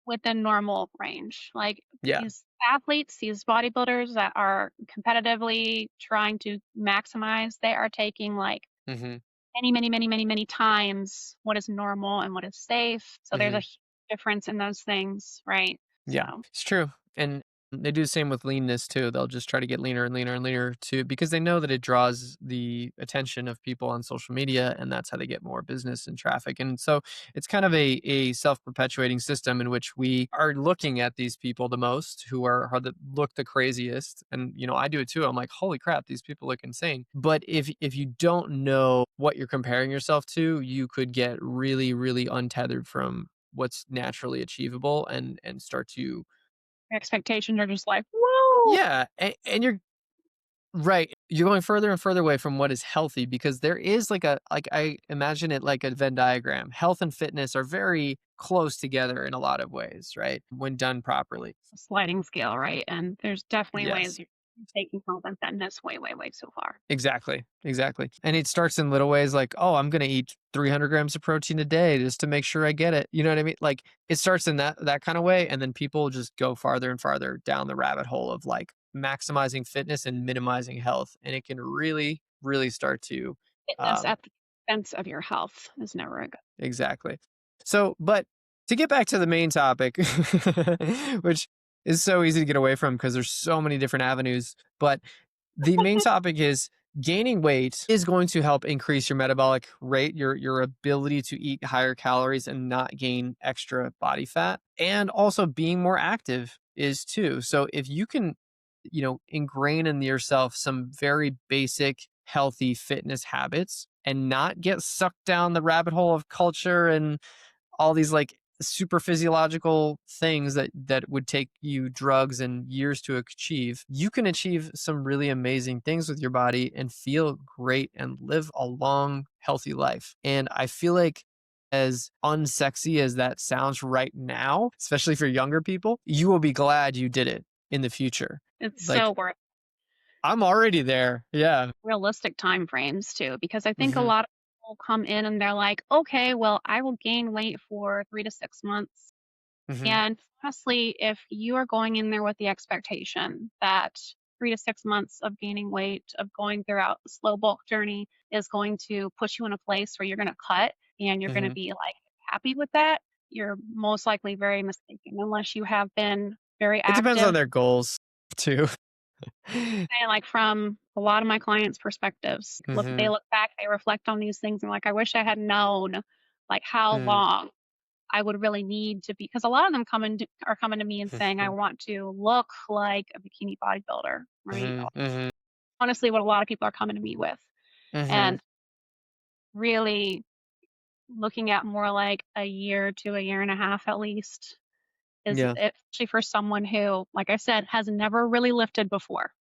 within normal range. Like yeah, these athletes, these bodybuilders that are competitively trying to maximize, they are taking like hmm many, many, many, many, many times what is normal and what is safe. So there's a hmm huge difference in those things, right? yeah, So it's true. And they do the same with leanness too. They'll just try to get leaner and leaner and leaner too, because they know that it draws the attention of people on social media and that's how they get more business and traffic. And so it's kind of a self-perpetuating system in which we are looking at these people the most who are the look the craziest. And I do it too. I'm like, holy crap, these people look insane. But if you don't know what you're comparing yourself to, you could get really, really untethered from what's naturally achievable and start to your expectations are just like, whoa. yeah, and you're Right. You're going further and further away from what is healthy because there is like I imagine it like a Venn diagram. Health and fitness are very close together in a lot of ways, right? When done properly. A sliding scale, right? And there's definitely ways Yes. you're taking health and fitness way, way, way so far. Exactly. Exactly. And it starts in little ways like, oh, I'm going to eat 300 grams of protein a day just to make sure I get it. You know what I mean? Like it starts in that kind of way. And then people just go farther and farther down the rabbit hole of like maximizing fitness and minimizing health. And it can really, really start to, Fitness um, at the expense of your health is never a good. exactly. So, but to get back to the main topic, which is so easy to get away from because there's so many different avenues, but the main topic is gaining weight is going to help increase your metabolic rate, your ability to eat higher calories and not gain extra body fat. And also being more active is too. So if you can, ingrain in yourself some very basic healthy fitness habits and not get sucked down the rabbit hole of culture and all these like super physiological things that would take you drugs and years to achieve, you can achieve some really amazing things with your body and feel great and live a long healthy life. And I feel like as unsexy as that sounds right now, especially for younger people, you will be glad you did it in the future. It's so Like worth I'm already there. Yeah. realistic time frames too, because I think a Mhm. lot of people come in and they're like, okay, well, I will gain weight for 3 to 6 months. Mhm. And honestly, if you are going in there with the expectation that 3 to 6 months of gaining weight, of going throughout the slow bulk journey is going to put you in a place where you're going to cut and you're going to Mhm. be like happy with that, you're most likely very mistaken unless you have been very It depends on active. their goals too. And like from a lot of my clients' perspectives, they Mhm. look back, they reflect on these things and like, I wish I had known like how Mhm. long I would really need to be, because a lot of them are coming to me and saying, I Mhm. want to look like a bikini bodybuilder, right? Mhm. Mhm. Honestly, what a lot of people are coming to me with. Mhm. And really looking at more like a year to a year and a half at least is Yeah. especially for someone who, like I said, has never really lifted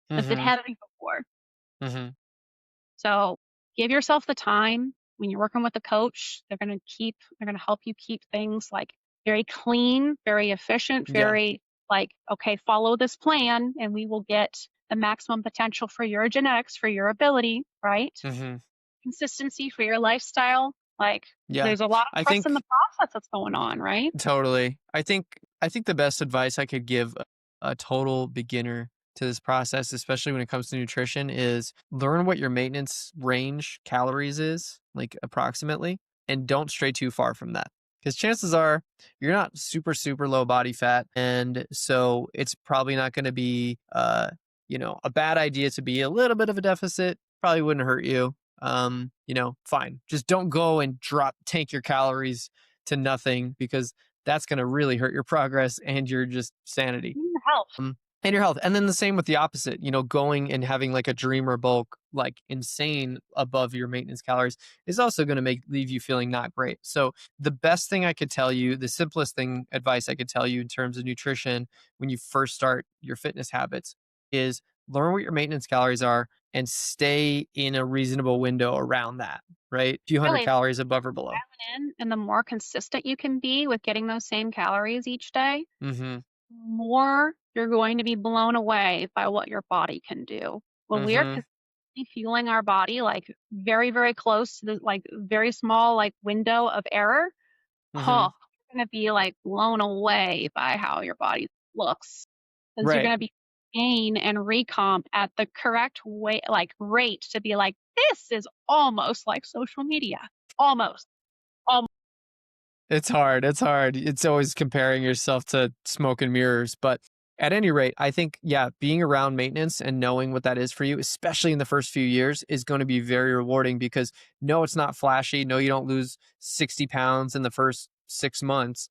Mhm. heavy before. Mhm. So give yourself the time when you're working with a coach. They're going to help you keep things like very clean, very efficient, Yeah. very like, okay, follow this plan and we will get the maximum potential for your genetics, for your ability, right? Mhm. Consistency for your lifestyle. Like Yeah. there's a lot of I trust in think the process that's going on, right? totally. I think the best advice I could give a total beginner to this process, especially when it comes to nutrition, is learn what your maintenance range calories is, like approximately, and don't stray too far from that. Because chances are you're not super, super low body fat. And so it's probably not going to be a bad idea to be a little bit of a deficit. Probably wouldn't hurt you. Fine. Just don't go and tank your calories to nothing because that's going to really hurt your progress and your just sanity. Health. And your health. And then the same with the opposite, going and having like a dreamer bulk, like insane above your maintenance calories is also going to leave you feeling not great. So the best thing I could tell you, the simplest thing advice I could tell you in terms of nutrition when you first start your fitness habits is learn what your maintenance calories are and stay in a reasonable window around that, right? A few hundred Really calories above or below. dial it in, and the more consistent you can be with getting those same calories each day, Mm-hmm. more you're going to be blown away by what your body can do. When we are Mm-hmm. consistently fueling our body like very, very close to the like very small like window of error, Mm-hmm. oh, you're gonna be like blown away by how your body looks. Because you're Right. gonna be gain and recomp at the correct way like rate to be like, this is almost like social media. Almost. Almost. It's hard. It's hard. It's always comparing yourself to smoke and mirrors. But at any rate, I think, yeah, being around maintenance and knowing what that is for you, especially in the first few years, is going to be very rewarding because no, it's not flashy. No, you don't lose 60 pounds in the first 6 months,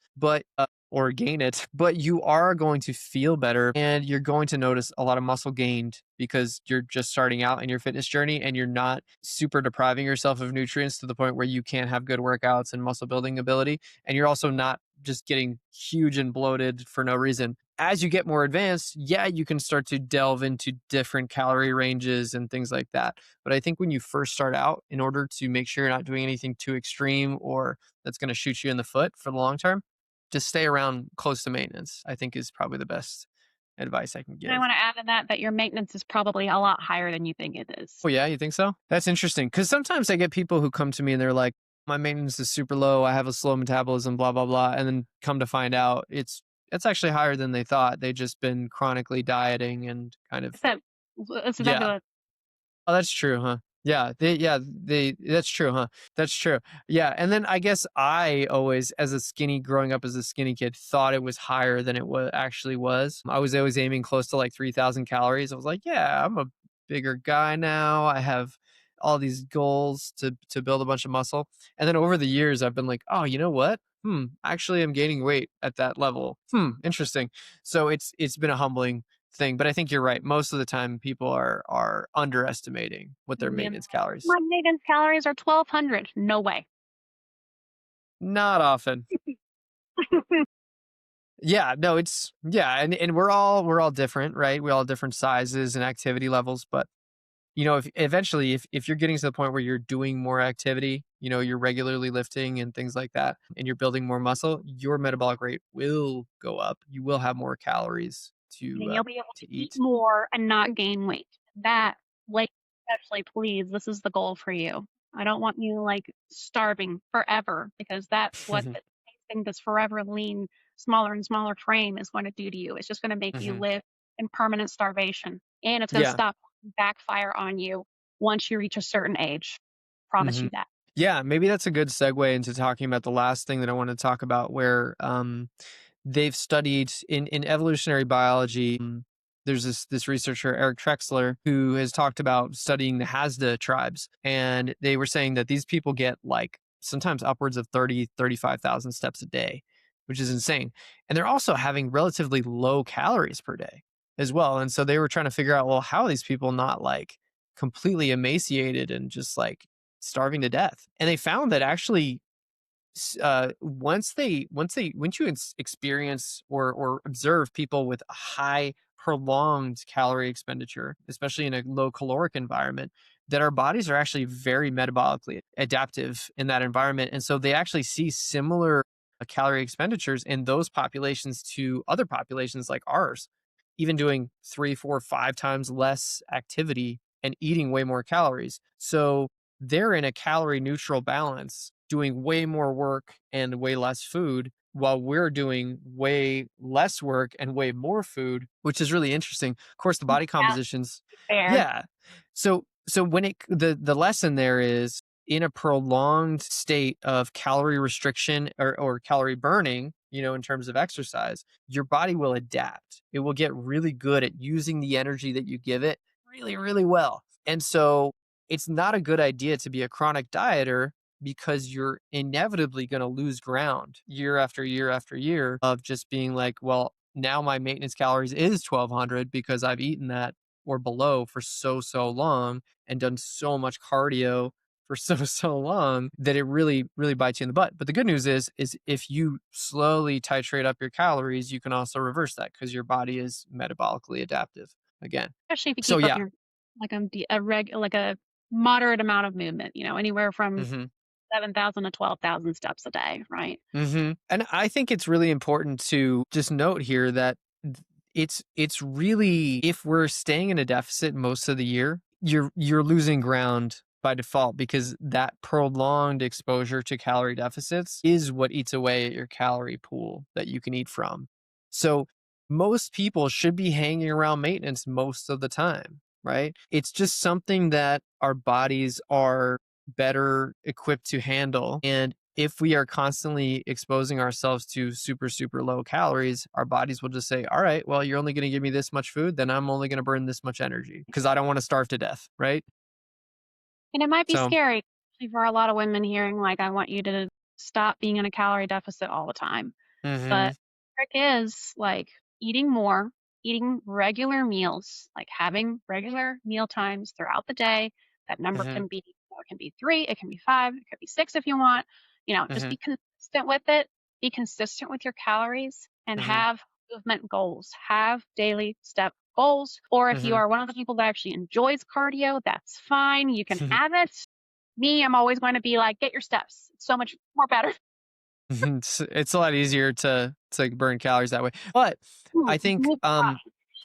or gain it, but you are going to feel better and you're going to notice a lot of muscle gained because you're just starting out in your fitness journey and you're not super depriving yourself of nutrients to the point where you can't have good workouts and muscle building ability, and you're also not just getting huge and bloated for no reason. As you get more advanced, yeah, you can start to delve into different calorie ranges and things like that. But I think when you first start out, in order to make sure you're not doing anything too extreme or that's going to shoot you in the foot for the long term, just stay around close to maintenance, I think is probably the best advice I can And I give. want to add to that your maintenance is probably a lot higher than you think it is. Oh, yeah, you think so? That's interesting because sometimes I get people who come to me and they're like, my maintenance is super low. I have a slow metabolism, blah, blah, blah. And then come to find out it's actually higher than they thought. They just been chronically dieting and kind of, So that's exactly yeah. what Oh, that's true, huh? That's true, huh? That's true. Yeah, and then I guess I always, growing up as a skinny kid, thought it was higher than it actually was. I was always aiming close to like 3,000 calories. I was like, yeah, I'm a bigger guy now. I have all these goals to build a bunch of muscle. And then over the years, I've been like, oh, you know what? Actually, I'm gaining weight at that level. Interesting. So it's been a humbling thing, but I think you're right. Most of the time, people are underestimating what their you know, maintenance calories. my maintenance calories are 1,200. No way. Not often. Yeah, no, and we're all different, right? We all have different sizes and activity levels, but if eventually if you're getting to the point where you're doing more activity, you're regularly lifting and things like that, and you're building more muscle, your metabolic rate will go up. You will have more calories And you'll be able to to eat eat. more and not gain weight. That, like, especially, please, this is the goal for you. I don't want you like starving forever because that's what chasing this forever lean, smaller and smaller frame is going to do to you. It's just going to make you Hmm. live in permanent starvation and it's going to Yeah. stop backfire on you once you reach a certain age. Promise Hmm. you that. Yeah, maybe that's a good segue into talking about the last thing that I want to talk about, where they've studied in evolutionary biology. There's this researcher, Eric Trexler, who has talked about studying the Hasda tribes. And they were saying that these people get like sometimes upwards of 35,000 steps a day, which is insane. And they're also having relatively low calories per day as well. And so they were trying to figure out, well, how are these people not like completely emaciated and just like starving to death? And they found that actually once you experience or observe people with a high prolonged calorie expenditure, especially in a low caloric environment, that our bodies are actually very metabolically adaptive in that environment, and so they actually see similar calorie expenditures in those populations to other populations like ours, even doing 3, 4, 5 times less activity and eating way more calories. So they're in a calorie neutral balance, doing way more work and way less food, while we're doing way less work and way more food, which is really interesting. Of course, the body That's compositions, fair. yeah. So when the lesson there is, in a prolonged state of calorie restriction or calorie burning, in terms of exercise, your body will adapt. It will get really good at using the energy that you give it really, really well. And so it's not a good idea to be a chronic dieter, because you're inevitably going to lose ground year after year after year of just being like, well, now my maintenance calories is 1,200 because I've eaten that or below for so long and done so much cardio for so long that it really, really bites you in the butt. But the good news is if you slowly titrate up your calories, you can also reverse that because your body is metabolically adaptive again. Especially if you So keep up yeah. your like a moderate amount of movement, anywhere from Hmm. 7,000 to 12,000 steps a day, right? And I think it's really important to just note here that it's really, if we're staying in a deficit most of the year, you're losing ground by default, because that prolonged exposure to calorie deficits is what eats away at your calorie pool that you can eat from. So most people should be hanging around maintenance most of the time, right? It's just something that our bodies are better equipped to handle. And if we are constantly exposing ourselves to super, super low calories, our bodies will just say, all right, well, you're only going to give me this much food, then I'm only going to burn this much energy because I don't want to starve to death. Right. And it might be So, scary, especially for a lot of women hearing, like, I want you to stop being in a calorie deficit all the time. hmm But the trick is like eating more, eating regular meals, like having regular meal times throughout the day. That number hmm can be, it can be 3, it can be 5, it could be 6 if you want. Just hmm be consistent with it. be consistent with your calories and Mhm. have movement goals, have daily step goals. Or if you Mhm. are one of the people that actually enjoys cardio, that's fine. You can have it. Me, I'm always going to be like, get your steps. It's so much more better. It's a lot easier to burn calories that way. But I think Move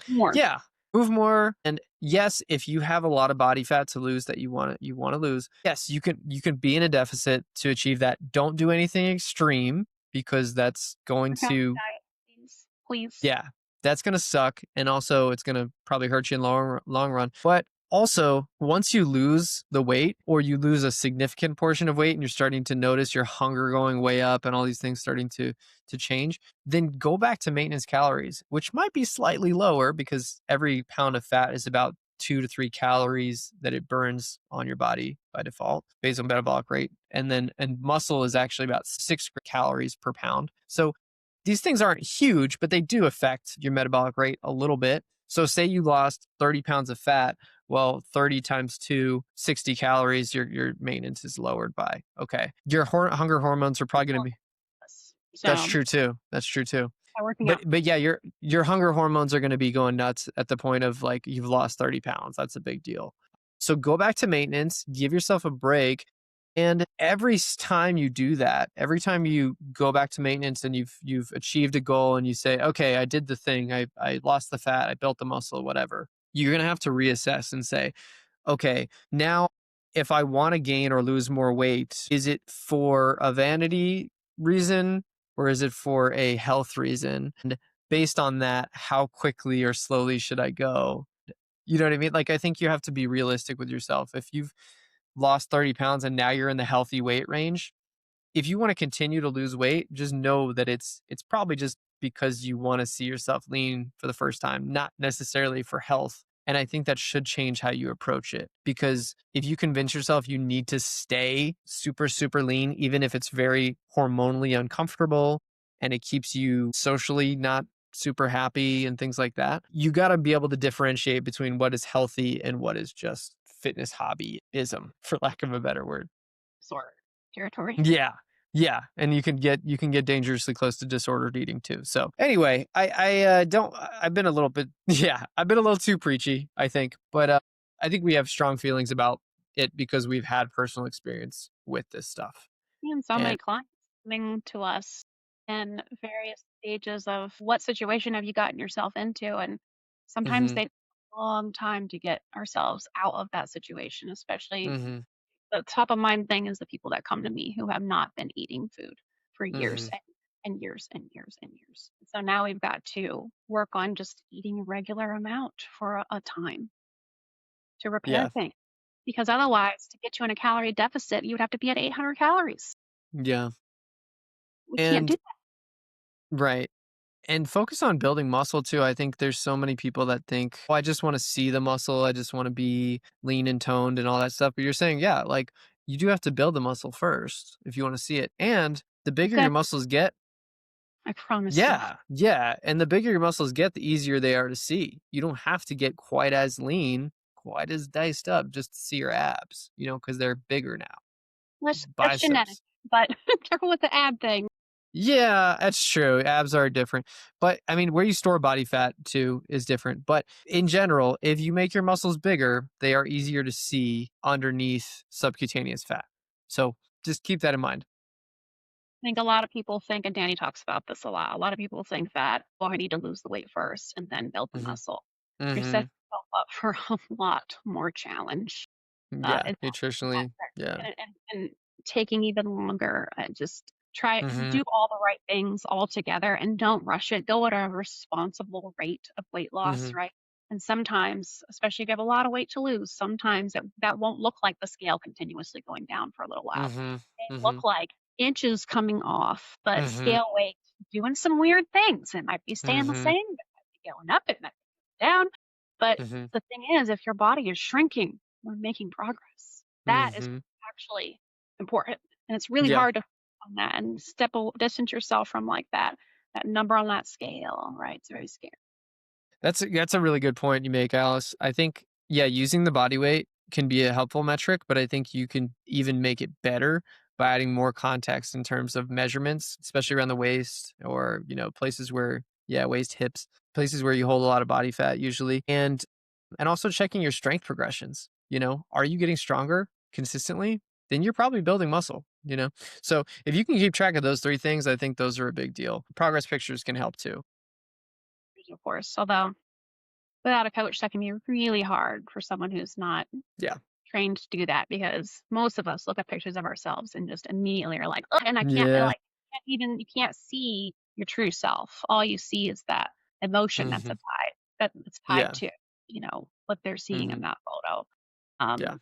more. yeah, move more. And yes, if you have a lot of body fat to lose that you want to lose, yes, you can be in a deficit to achieve that. Don't do anything extreme because that's going Calorie to diet, please. Please. yeah, that's gonna suck, and also it's gonna probably hurt you in long run. But also, once you lose the weight or you lose a significant portion of weight, and you're starting to notice your hunger going way up and all these things starting to change, then go back to maintenance calories, which might be slightly lower because every pound of fat is about 2 to 3 calories that it burns on your body by default based on metabolic rate, and muscle is actually about 6 calories per pound. So these things aren't huge, but they do affect your metabolic rate a little bit. So say you lost 30 pounds of fat, well, 30 times 2, 60 calories, your maintenance is lowered by. Okay. Your hunger hormones are probably going to be that's So true too. That's true too. by working out. But yeah, your hunger hormones are going to be going nuts at the point of like you've lost 30 pounds. That's a big deal. So go back to maintenance, give yourself a break. And every time you do that, every time you go back to maintenance and you've achieved a goal and you say, okay, I did the thing, I lost the fat, I built the muscle, whatever, you're gonna have to reassess and say, okay, now if I want to gain or lose more weight, is it for a vanity reason or is it for a health reason? And based on that, how quickly or slowly should I go? You know what I mean? Like, I think you have to be realistic with yourself. If you've lost 30 pounds and now you're in the healthy weight range, if you want to continue to lose weight, just know that it's probably just because you want to see yourself lean for the first time, not necessarily for health. And I think that should change how you approach it because if you convince yourself you need to stay super, super lean, even if it's very hormonally uncomfortable and it keeps you socially not super happy and things like that, you got to be able to differentiate between what is healthy and what is just fitness hobbyism, for lack of a better word. Sort territory. Yeah. Yeah, and you can get dangerously close to disordered eating too. So anyway, I've been a little bit yeah, I've been a little too preachy, I think, but I think we have strong feelings about it because we've had personal experience with this stuff. And so many And clients coming to us in various stages of what situation have you gotten yourself into? And sometimes mhm, they take a long time to get ourselves out of that situation, especially mhm, the top of mind thing is the people that come to me who have not been eating food for years mhm, and years and years and years. So now we've got to work on just eating a regular amount for a time to repair yeah, things. Because otherwise, to get you in a calorie deficit, you would have to be at 800 calories. yeah, We can't do and that. right. And focus on building muscle too. I think there's so many people that think, "Oh, I just want to see the muscle. I just want to be lean and toned and all that stuff." But you're saying, yeah, like you do have to build the muscle first if you want to see it. And the bigger your Exactly. muscles get, I promise you. yeah, yeah. And the bigger your muscles get, the easier they are to see. You don't have to get quite as lean, quite as diced up just to see your abs, because they're bigger now. That's genetic, Biceps. but careful with the ab thing. Yeah, that's true. Abs are different. But I mean, where you store body fat too is different. But in general, if you make your muscles bigger, they are easier to see underneath subcutaneous fat. So just keep that in mind. I think a lot of people think, and Danny talks about this a lot. A lot of people think that, oh, I need to lose the weight first and then build the Hmm. muscle. You're setting Hmm. yourself up for a lot more challenge. Yeah, It's not nutritionally. Yeah. and taking even longer. Just try Hmm. do all the right things all together and don't rush it. Go at a responsible rate of weight loss, Hmm. right? And sometimes, especially if you have a lot of weight to lose, sometimes that won't look like the scale continuously going down for a little while. Hmm. It may Hmm. look like inches coming off, but Hmm. scale weight doing some weird things. It might be staying the Hmm. same, it might be going up, it might be going down. But Hmm. the thing is, if your body is shrinking, we're making progress. That is Hmm. actually important. And it's really Yeah. hard to on that and distance yourself from like that number on that scale, right? It's very scary. That's a really good point you make, Alice. I think, yeah, using the body weight can be a helpful metric, but I think you can even make it better by adding more context in terms of measurements, especially around the waist or, places where, yeah, waist, hips, places where you hold a lot of body fat usually. And also checking your strength progressions. Are you getting stronger consistently? Then you're probably building muscle. So if you can keep track of those three things, I think those are a big deal. Progress pictures can help too. Of course. Although without a coach, that can be really hard for someone who's not Yeah. trained to do that, because most of us look at pictures of ourselves and just immediately are like, oh, and Yeah. you can't see your true self. All you see is that emotion Hmm. that's tied Yeah. to, what they're seeing in Hmm. that photo. Yeah. Um,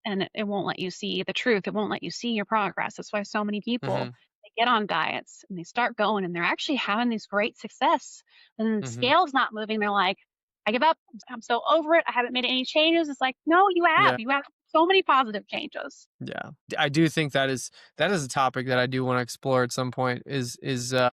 and it won't let you see the truth. It won't let you see your progress. That's why so many people, Hmm. they get on diets and they start going and they're actually having these great success. And the Hmm. scale's not moving. They're like, I give up. I'm so over it. I haven't made any changes. It's like, no, you have. Yeah. You have so many positive changes. Yeah. I do think that is a topic that I do want to explore at some point is the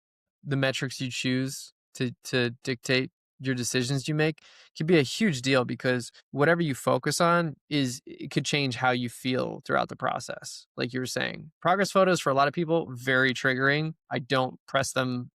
metrics you choose to dictate your decisions you make can be a huge deal because whatever you focus on it could change how you feel throughout the process. Like you were saying, progress photos for a lot of people very triggering. I don't push them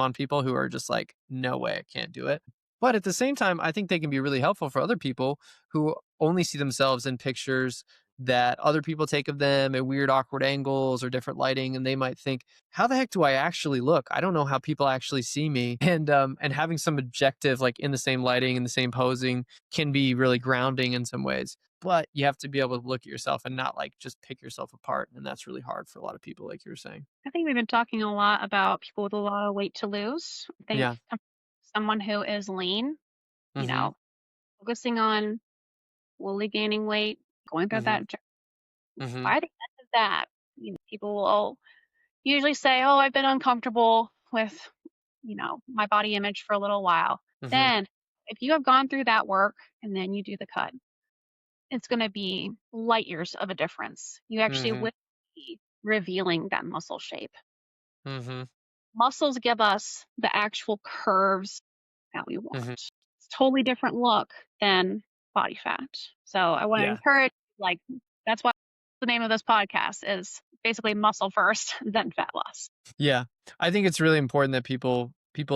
on people who are just like, no way, I can't do it. But at the same time, I think they can be really helpful for other people who only see themselves in pictures that other people take of them at weird, awkward angles or different lighting, and they might think, "How the heck do I actually look? I don't know how people actually see me." And having some objective, like in the same lighting, in the same posing, can be really grounding in some ways. But you have to be able to look at yourself and not like just pick yourself apart, and that's really hard for a lot of people, like you were saying. I think we've been talking a lot about people with a lot of weight to lose. I think Yeah. someone who is lean, you Mm-hmm. know, focusing on slowly gaining weight, going through Mm-hmm. that Mm-hmm. by the end of that, people will usually say, "Oh, I've been uncomfortable with, my body image for a little while." Mm-hmm. Then, if you have gone through that work and then you do the cut, it's going to be light years of a difference. You actually Mm-hmm. will be revealing that muscle shape. Mm-hmm. Muscles give us the actual curves that we want. Mm-hmm. It's a totally different look than body fat. So I want to Yeah. encourage, like, that's why the name of this podcast is basically muscle first, then fat loss. Yeah. I think it's really important that people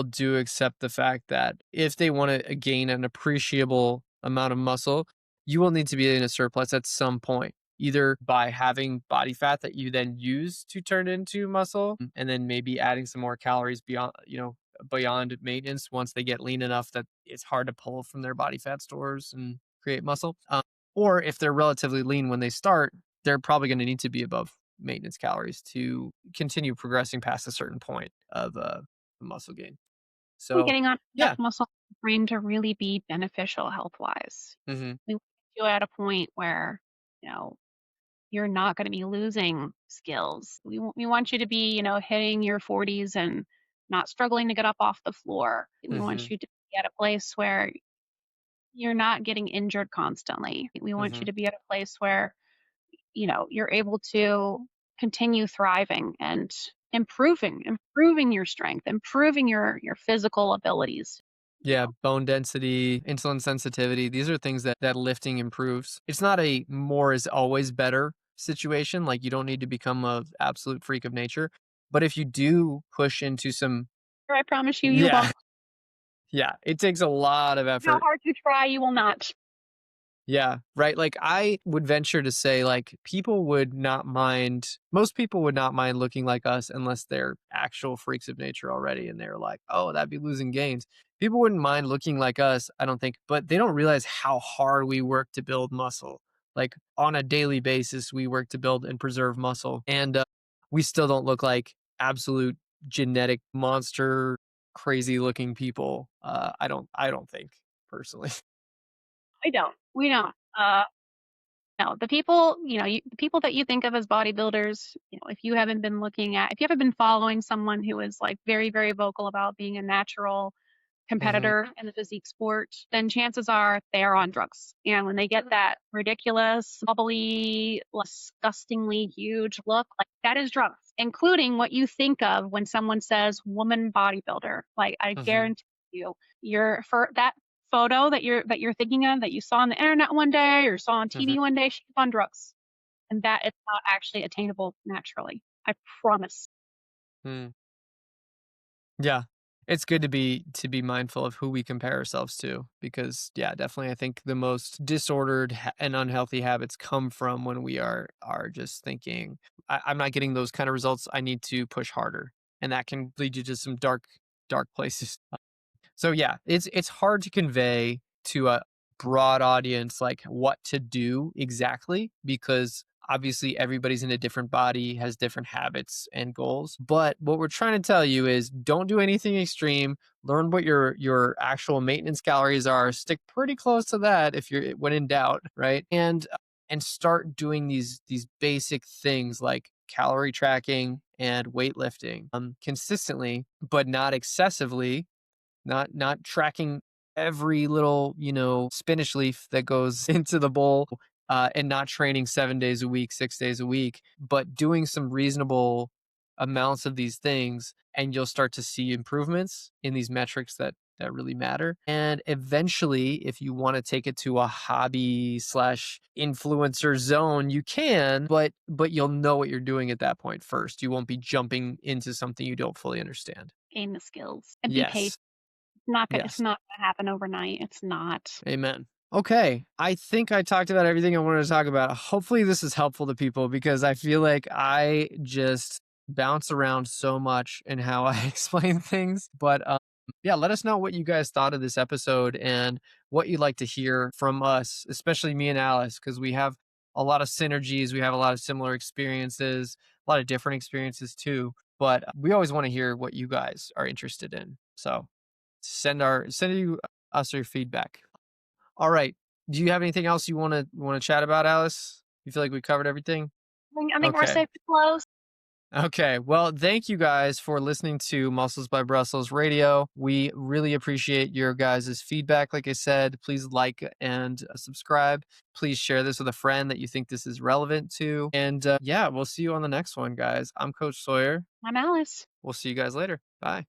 do accept the fact that if they want to gain an appreciable amount of muscle, you will need to be in a surplus at some point, either by having body fat that you then use to turn into muscle and then maybe adding some more calories beyond maintenance once they get lean enough that it's hard to pull from their body fat stores and create muscle. Or if they're relatively lean when they start, they're probably going to need to be above maintenance calories to continue progressing past a certain point of muscle gain. And So, getting on enough yeah. muscle frame to really be beneficial health wise. Hmm. We want you at a point where, you know, you're not going to be losing skills. We want you to be, hitting your 40s and not struggling to get up off the floor. We want Hmm. you to be at a place where you're not getting injured constantly. We want you Hmm. to be at a place where, you're able to continue thriving and improving your strength, improving your physical abilities. You Yeah, know, bone density, insulin sensitivity. These are things that lifting improves. It's not a more is always better situation. Like you don't need to become a absolute freak of nature. But if you do push into some, I promise you, you yeah, won't. yeah, it takes a lot of How effort. hard you try, you will not. Yeah, right. Like I would venture to say like most people would not mind looking like us unless they're actual freaks of nature already and they're like, "Oh, that'd be losing gains." People wouldn't mind looking like us, I don't think, but they don't realize how hard we work to build muscle. Like on a daily basis, we work to build and preserve muscle and we still don't look like absolute genetic monster crazy looking people. I don't think personally. I don't. We don't. No, the people, the people that you think of as bodybuilders, if you haven't been if you haven't been following someone who is like very, very vocal about being a natural Mhm. competitor in the physique sport, then chances are they are on drugs. And when they get that ridiculous, bubbly, disgustingly huge look, like that is drugs, including what you think of when someone says woman bodybuilder. Like I Mhm. guarantee you, for that photo that you're thinking of that you saw on the internet one day or saw on TV Mhm. one day, she's on drugs. and that is not actually attainable naturally. I promise. Mm. Yeah. It's good to be mindful of who we compare ourselves to because yeah, definitely I think the most disordered and unhealthy habits come from when we are just thinking I'm not getting those kind of results. I need to push harder. And that can lead you to some dark places. So yeah, it's hard to convey to a broad audience like what to do exactly because obviously everybody's in a different body, has different habits and goals. But what we're trying to tell you is don't do anything extreme. Learn what your actual maintenance calories are. Stick pretty close to that if you're when in doubt, right? And start doing these basic things like calorie tracking and weightlifting consistently, but not excessively, not tracking every little, spinach leaf that goes into the bowl, and not training 7 days a week, 6 days a week, but doing some reasonable amounts of these things, and you'll start to see improvements in these metrics that really matter. And eventually, if you want to take it to a hobby slash influencer zone, you can, but you'll know what you're doing at that point first. You won't be jumping into something you don't fully understand. Gain the skills and be paid. Yes. It's Yes. not gonna happen overnight. It's not. Amen. Okay. I think I talked about everything I wanted to talk about. Hopefully, this is helpful to people because I feel like I just bounce around so much in how I explain things. But yeah, let us know what you guys thought of this episode and what you'd like to hear from us, especially me and Alice, because we have a lot of synergies. We have a lot of similar experiences, a lot of different experiences too. But we always want to hear what you guys are interested in. So send us your feedback. All right. Do you have anything else you want to chat about, Alice? You feel like we covered everything? I think we're Okay. safe to close. Okay. Well, thank you guys for listening to Muscles by Brussels Radio. We really appreciate your guys' feedback. Like I said, please like and subscribe. Please share this with a friend that you think this is relevant to. And yeah, we'll see you on the next one, guys. I'm Coach Sawyer. I'm Alice. We'll see you guys later. Bye.